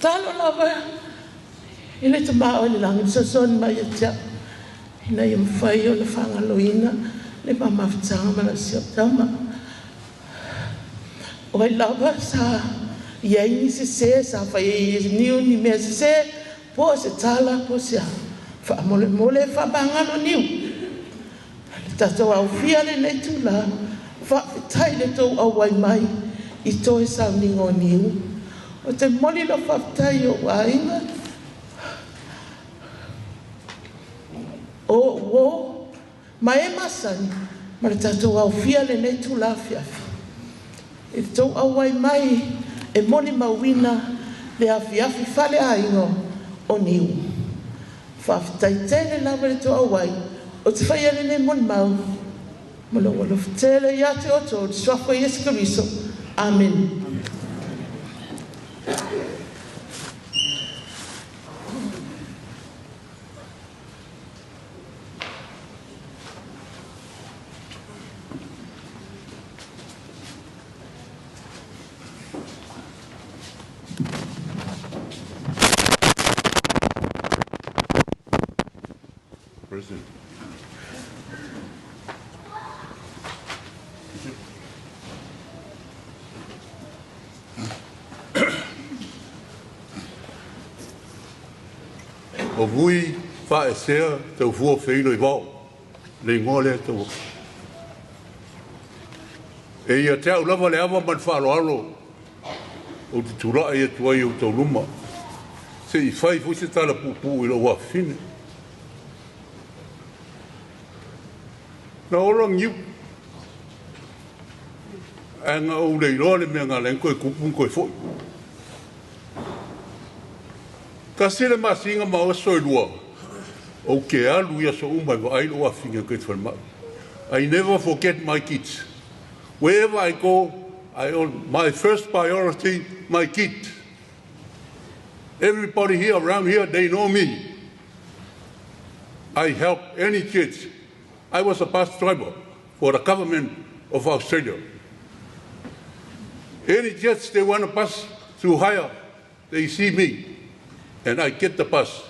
Talo lava i le tamao i le langi sasoni mai e tia. Ina i mwhai o le whangaloina le mamawhtanga mana sia tama. O ai lava sa iai ni se sa whai niu ni mea se po se tala po se wha mole whabangano niu. Tato au fia le nei tu la, whaafitai le tau au wai mai, i toi sau ningo niu. O te moli lo whaafitai o wainga. O, ma e masani, ma le tato au fia le nei tu la fiafi. I tau au wai mai, e moli mawina, le afiafi fale aingo o niu. Whaafitai tele lawa le tau au wai, o te whai ane ne moni mau. Malo walo whtele ia te oto, te swafo Yesu Keriso. Amen. President. O vui fa e sea tau fua Feilo i vau, le ingoa lea tau. E ia te au lava le awa man whaaro alo, o te tura e tuai o tau luma. Se i whai fui se tala pupu i lo wa fine. Na orang iu. Anga o le iloa le mea ngā lengko e kupun koe foi. Ka sele masinga ma o soi lua. O ke alu ia so umai wa ai loa finga koe tfan mau. I never forget my kids. Wherever I go, my first priority, my kids. Everybody here around here, they know me. I help any kids. I was a bus driver for the government of Australia. Any jets they want a bus to hire, they see me, and I get the bus.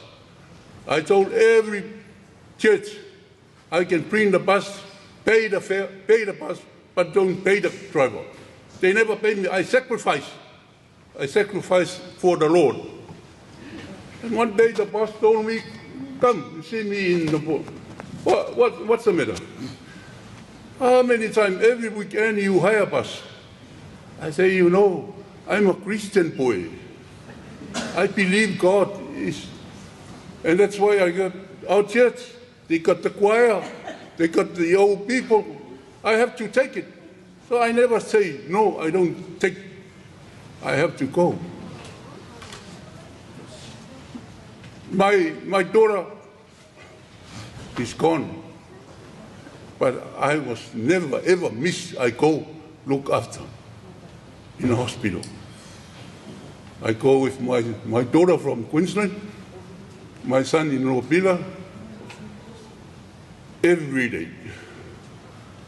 I told every jet, I can bring the bus, pay the fare, pay the bus, but don't pay the driver. They never pay me. I sacrifice. I sacrifice for the Lord. And one day the boss told me, come, see me in the boat. What's the matter? How many times every weekend you hire a bus? I say, you know, I'm a Christian boy. I believe God is, and that's why I got our church. They got the choir, they got the old people. I have to take it. So I never say, no, I don't take, I have to go. My daughter He's gone. But I was never, ever miss. I go look after in the hospital. I go with my daughter from Queensland, my son in Uhila, every day.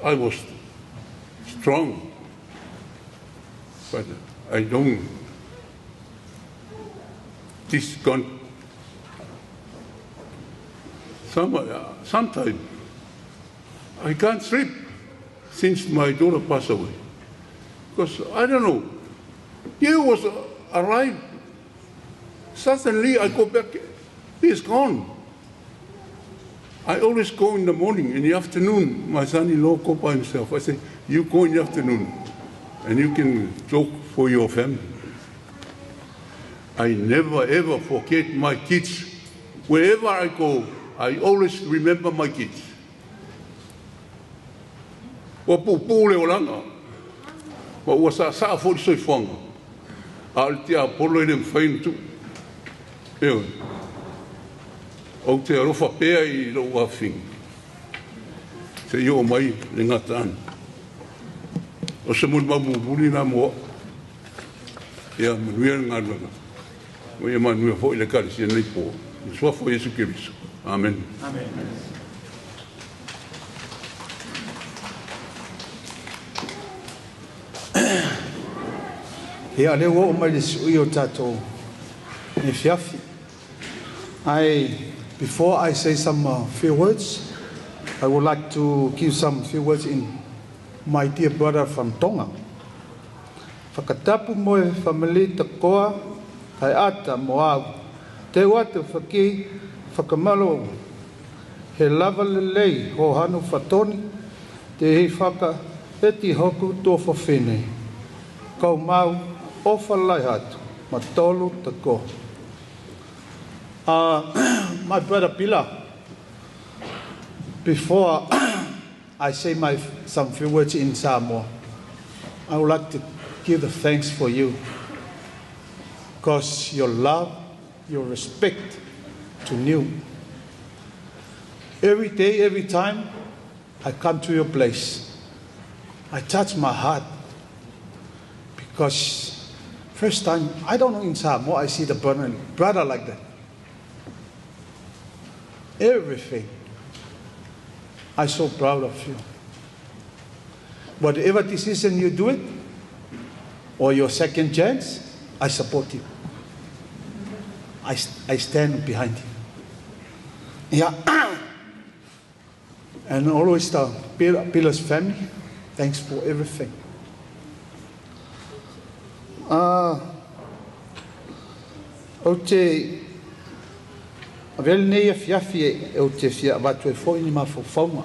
I was strong, but I don't. This gone. Sometimes I can't sleep since my daughter passed away. Because I don't know, he was arrived. Suddenly I go back, he's gone. I always go in the morning, in the afternoon. My son-in-law go by himself. I say, you go in the afternoon and you can talk for your family. I never ever forget my kids. Wherever I go, I always remember my kids. Wa pupu le olanga. Wa wa sa fo so fonga. Al te apolo le fain tu. Eu. O te rofa pea I lo wa fin. Se yo mai le ngatan. O se mun mamu buli na mo. Ya manuia ngana. O ya manuia fo ile kali se nei po. Sua fo Yesu Kristo. Amen. Amen. Ia leo o mai sui o tato e fiafi. Before I say some few words, I would like to give some few words in my dear brother from Tonga. Whakatapu mo e family ta koa kai ata mo au. Te watu whaki whakamalo he lava lelei ho hanu whatoni te hei whaka eti hoku tō whawhine. Kau mau o whalai hatu ma tolu ta ko. My brother Pila, before I say some few words in Samoa, I would like to give the thanks for you because your love, your respect to New. Every day, every time I come to your place, I touch my heart because first time, I don't know in Samoa, I see the brother like that. Everything. I'm so proud of you. Whatever decision you do it, or your second chance, I support you. I stand behind you. Yeah. And always the Pila's family, thanks for everything. Okay. Avel nei a fiafi e o te fia watu e fōi ni ma whawhaunga.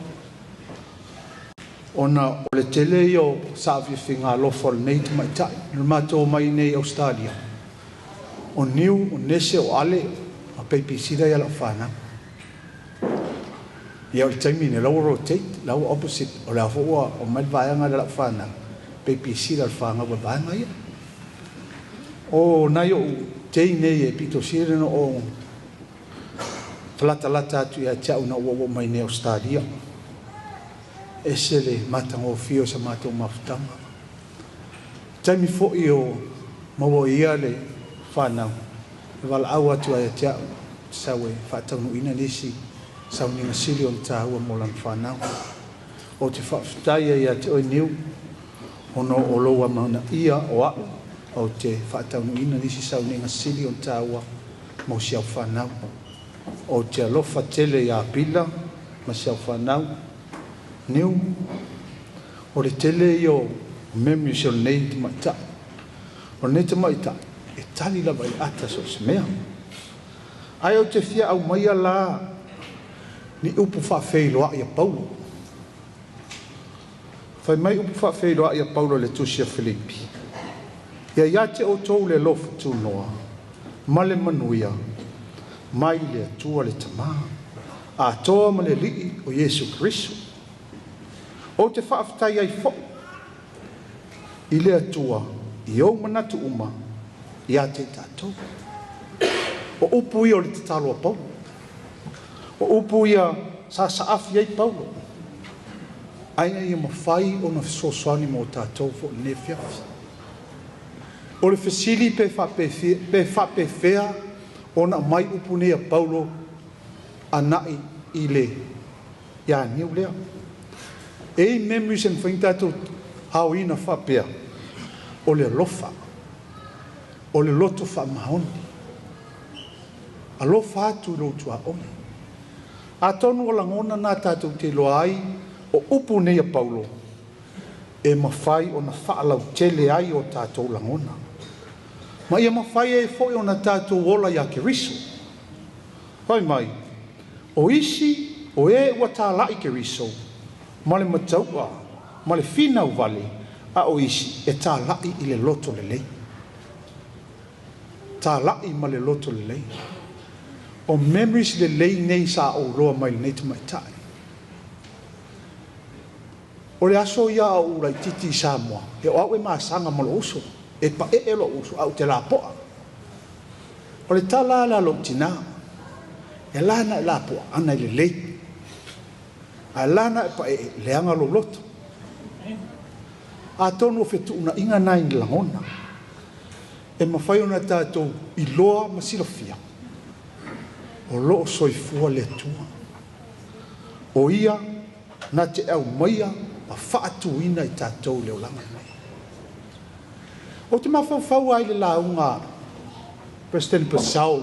Ona o le tele i o sāwhi whinga lofol nei te mai tai. Nil mātou mai nei Australia. O niu, o nese, o ale, a peipi sida i ala whānau. Ia o le taimi ne lau rotate, lau opposite, o le awhoa o mai vāianga le lau whānau. Peipi sida le whānau wa vāianga ia. O nai o tei nei e pito sirena o Lata atu ia te au na uawa mai ne Australia. E se le matango fio sa mātou mawhutanga. Taimi fo i o maua ia le whanau. E wala au atu ai te au. Sau e whātaunu ina nisi. Sau ni ngasiri o ta ua molan whanau. O te whawhutaia ia te oi niu. Ono o loa mauna ia o au. O te whātaunu ina nisi sau ni ngasiri o ta ua mau siau whanau. O te alofa tele ia pila, ma siau whanau, niu. O le tele i o memi seo nei te maita. O nei te maita, e tali lava i ata so se mea. Ai o te fia au maia la, ni upu wha Feilo a ia Paula. Whai mai upu wha Feilo a ia Paula le tusia Filipi. Ia te o tau le lofu tu noa, male manuia, mai le atua le tamā, a toa ma le lii o Yesu Kristo. O te whaaftai ai fo, i le atua, i au manatu uma, i a te tātou. O upu ia o le te talo a pau. O upu ia sa afi ai Paulo. Aina ia mawhai o na sosoani mo tātou fo ne fiafi. O le fesili pe whapewhea o na mai upune a Paulo anai i le ia niu lea. Ei memories and whain tātou hau ina whapea o le lofa, o le loto whamahoni. A lofa atu lotu a oni. A tonu o langona nā tātou te loa ai o upu nei a Paulo e mawhai o na whaalau tele ai o tātou langona. Ma ia mawhai e foi o na tātou ola ia ke riso. Pai mai, o isi o e ua tā lai ke riso, ma le mataua, ma le finau vale, a o isi e tā lai i le loto le lei. Tā lai ma le loto le lei. O memories le lei nei sa o roa mai le nei te mai tai. O le aso ia o urai titi sa moa, e o au e maa sanga malo uso, e pa e elo uso au te la poa. O le tala la lo tina, e lana e la poa, ana i le lei. A lana e pa e leanga lo loto. A tonu o fetu una inga nai ni langona. E mawhai ona tātou i loa masilofia. O loo soifua le tua. O ia, na te au maia, a whaatu ina i tātou leo langa mai. O te mawhau ai le launga President Pasau,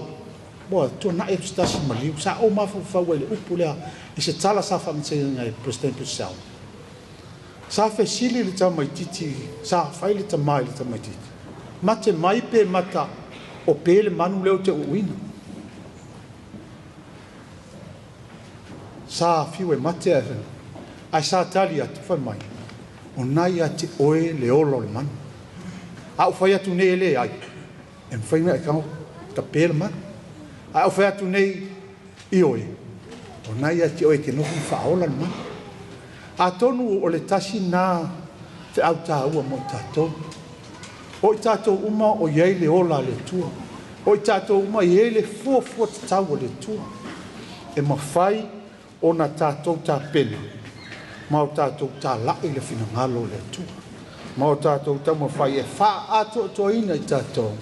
boa, tua na e tustasi maliu, sa o mawhau ai le upu lea, i se tala sa whamitsenga ngai President Pasau. Sa whesili le tamaititi, sa whai le tamai le tamaititi. Ma te mai pe mata o pele manu leo te uina. Sa fiu e mate a whenu. Ai sa tali atu whai mai. O nai a te oe le olo le manu. Au whai atu nei le ai. E mwhai mea kau ta pele manu. Au whai atu nei i oe. O nai a te oe ke nofu whaola le manu. A tonu o le tasi nā te au tā ua mo tātou. O i tātou uma o iei le ola le tua. O i tātou uma iei le fuafua te tau o le tua. E mawhai o na tātou tā pena. Ma o tātou tā lai le whina ngalo le tua. Ma o tātou tā mawhai e wha ato to ina i tātou.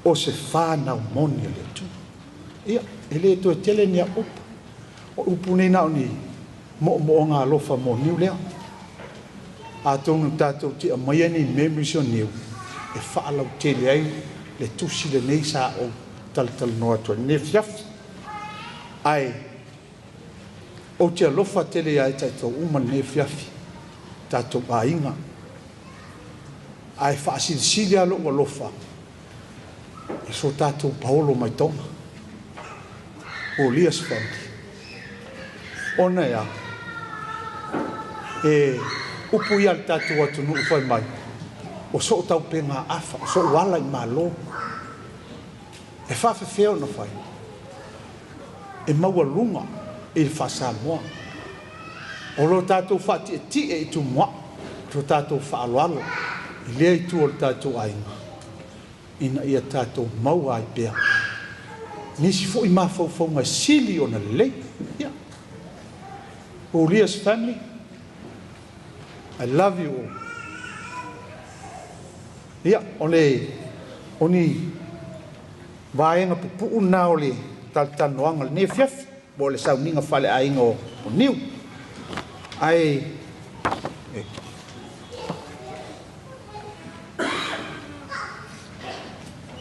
O se whānau moni le tua. Ia, e le to e tele ni a upu. O upu nei nao ni mo ngā lofa mo niu lea. A tonu tātou ti a maia ni memories o niu. E whaalau tele ai le tusi le nei sa o tal noa tua. Ne fiaf. Ai, o te alofa tele ai tātou uma ne fiafi. Tātou a inga. Ai whaasili alo o alofa. E so tātou paolo mai tonga. O lias family. Ona ea. E upu ia tātou atu nuu whai mai. O so tau pe ngā awha, o so wala i mā lō. E whawhewheo na whai. E maua lunga e le whasa moa. O lo tātou whati e ti e tu moa. Ro tātou whaaloalo. I lea i tu o tātou ainga. Ina ia tātou maua ai pēr. Nisi fo i mā whau ngai sili o na lei. Ia. Ulia's family, I love you all. Ia, oni vaenga pupu na ole tanoanga le nefiaf, bo le sauninga whale ainga o niu. Ai,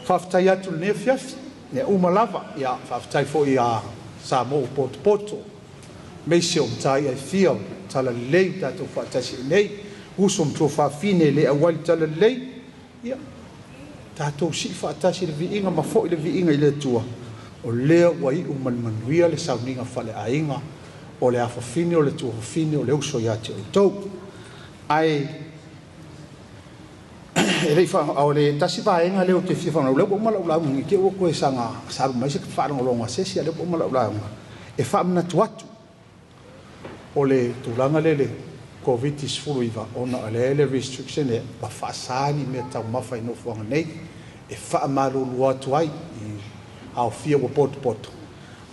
whaftai atu le nefiaf, ne umalava, ia, whaftai fo i a Samoa poto. Meise o mtai ai fia tala lei tātou whaatasi nei, uso mtua whaafine le awali tala lei, ia, tātou si whaatasi le viinga, ma fo i le viinga i le tua, o lea wai manuia le sauninga whale ainga, o le awhawhine o le tua whawhine o le uso ia te o tau. Ai, e rei o le tasi vaenga leo te fia whanau, leo o malau launga, ke o koe sanga, saru maise ka whanau sesi, leo o malau launga, e whaamna tuatu, o le tūlanga lele COVID-19 iwa ona le restriction e pa whaasani me tau mawhai no fuanga nei e whaamaro lua atu ai i au fia wa poto.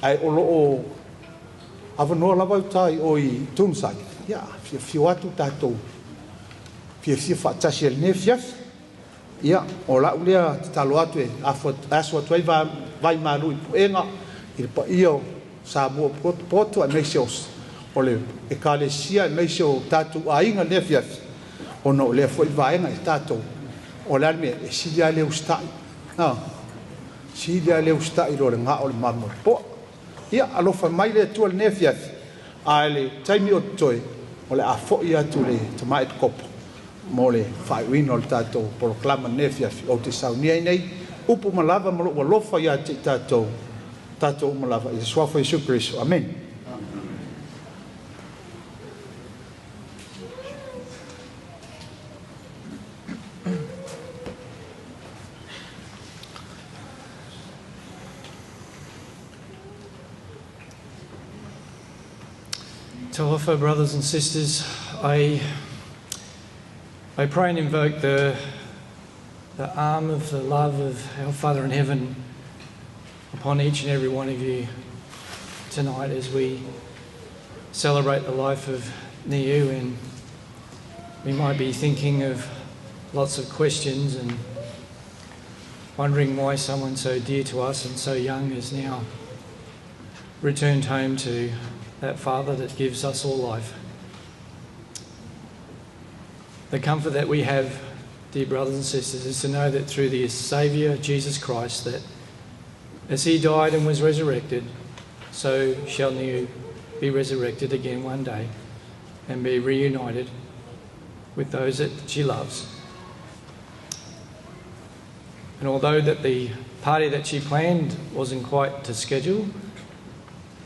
Ai o Awanoa lava utai o I tunsai. Ia, fio atu tātou. Fia whaatasi el nefiaf. Ia, o la ulea talo atu e aso atu ai vai maru I puenga. I pa io sa mua poto a meisios. O le e kalesia e meisio tātou ainga nefiaf. O no lea foi vaenga I tātou. O le alme e silia le ustai. Silia le ustai ro le ngā o le mamu. Po, ia alofa mai le tua le nefiaf. A le taimi o toi. O le a foi atu le tamai te kopo. Mo le whaiwino le tātou poroklama nefiaf o te saunia nei. Upu malava malo ua lofa ia te tātou. Tātou malava. I swafo Jesu Christo. Amen. Talofa, brothers and sisters, I pray and invoke the arm of the love of our Father in heaven upon each and every one of you tonight as we celebrate the life of Niu, and we might be thinking of lots of questions and wondering why someone so dear to us and so young has now returned home to that Father that gives us all life. The comfort that we have, dear brothers and sisters, is to know that through the Saviour, Jesus Christ, that as He died and was resurrected, so shall Niu be resurrected again one day and be reunited with those that she loves. And although that the party that she planned wasn't quite to schedule,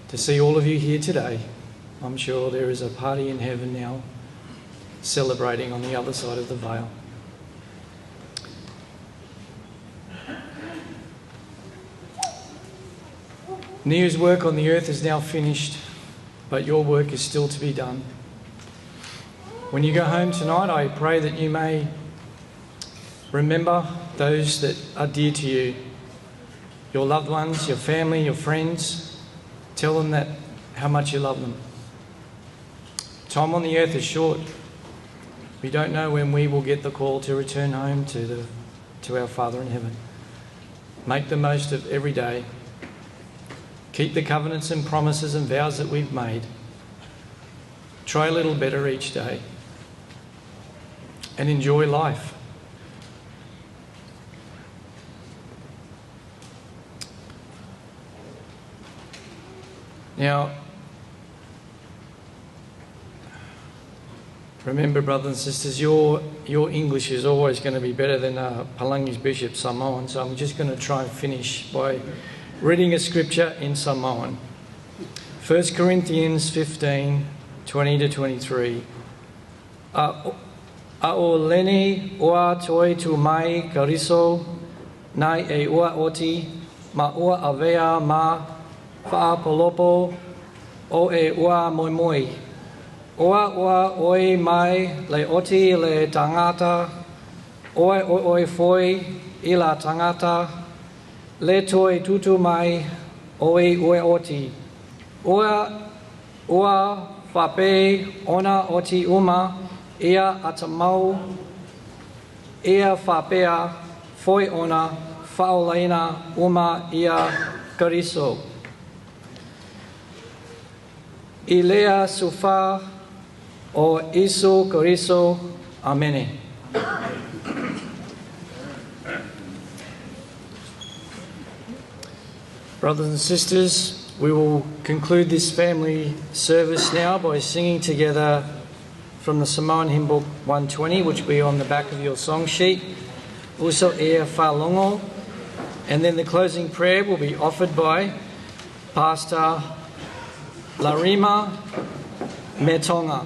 to see all of you here today, I'm sure there is a party in heaven now celebrating on the other side of the veil. Niu's work on the earth is now finished, but your work is still to be done. When you go home tonight, I pray that you may remember those that are dear to you, your loved ones, your family, your friends. Tell them that how much you love them. Time on the earth is short. We don't know when we will get the call to return home to our Father in heaven. Make the most of every day. Keep the covenants and promises and vows that we've made. Try a little better each day. And enjoy life. Now, remember, brothers and sisters, your English is always going to be better than Palangi's Bishop Samoan, so I'm just going to try and finish by reading a scripture in Samoan. 1 Corinthians 15, 20 to 23. A o leni ua toi tu mai kariso, nai e ua oti, ma ua avea ma whaapolopo o e ua moimoi. Ua oi mai le oti le tangata, oi foi I la tangata, le toi tutu mai oi oti. Ua whape ona oti uma, ia atamau, ia whapea foi ona, whaolaina uma ia kariso. Ilea sufa o Isu Kariso. Amen. Brothers and sisters, we will conclude this family service now by singing together from the Samoan hymn book 120, which will be on the back of your song sheet. Also, Ea Whalongo. And then the closing prayer will be offered by Pastor Larima Metonga.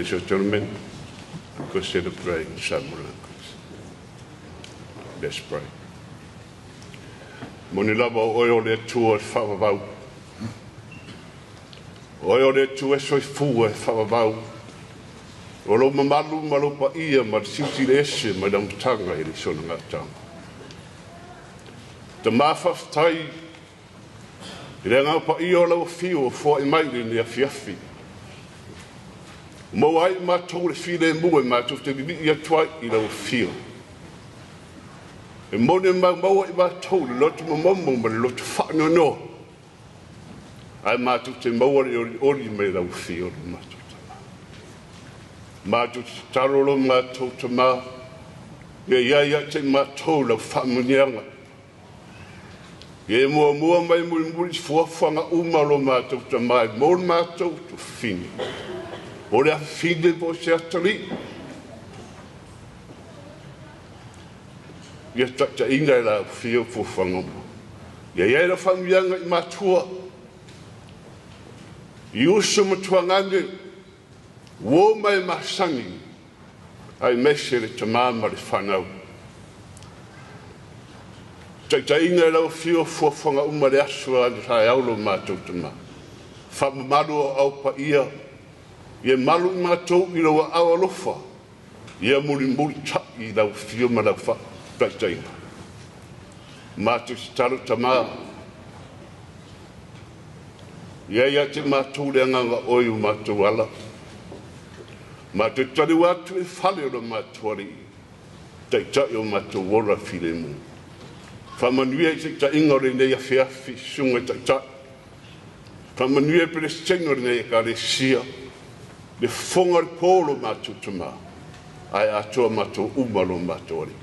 Ladies and gentlemen, consider praying Samuel. Let's pray. Moni lava o le tua whawawau. O le tua soi fua whawawau. O lo mamalu malopa ia ma siuti le ese ma dam tanga i le sona ngatang. Te mawhaftai i le ngapa ia o lau fio fo i maile ni a fiafi. Mo ai ma tau le file mua ma tu te gini ia tuai i lau fio. E mone maua i ma tau le lotu mamomo ma le lotu whaano no. Ai ma tu te maua i ori me lau fio le ma tu. Ma tu te tarolo ma tau te ma. Ia te ma tau lau whamunianga. Ia mua mai muri fuafanga umalo ma tau te mai. Mo ma tau tu fini. O le a fine po se atali. Ia ta inga la fio fuafanga mo. Ia la whamunianga i matua. I uso matuangane. Wo mai masangi. Ai mese le tamama le whanau. Ta inga la fio fuafanga umare asua le hai aulo mātou tama. Whamamaru au pa ia. Ia malu i mātou i rawa awa lofa. Ia muri ta i lau fio ma lau wha. Ta inga. Mātou si taro tama. Ia te mātou le anganga oi o mātou ala. Mātou tari wātu e whale o mātou ari. Tai o mātou wora file mu. Whamanuia i ta ingore nei a whiawhi sunga tai. Whamanuia pere stengore nei a kare sia. Le whonga le pōlo mātou tama. Ai atoa mātou umalo mātou ari.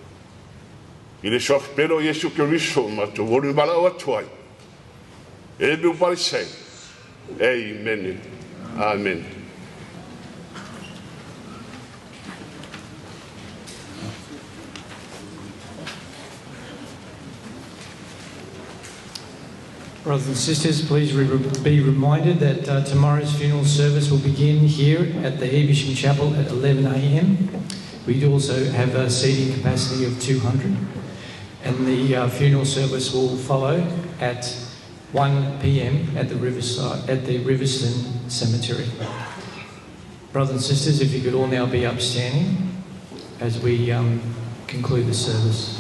I le soafpero Jesu Keriso mātou wori mala o atuai. E me upale sei. Amen. Amen. Brothers and sisters, please be reminded that tomorrow's funeral service will begin here at the Evesham Chapel at 11 a.m. We do also have a seating capacity of 200, and the funeral service will follow at 1 p.m. at the Riverston Cemetery. Brothers and sisters, if you could all now be upstanding as we conclude the service.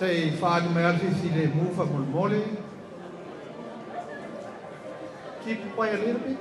Say, Father, may I see the move of Moimoi. Keep quiet a little bit.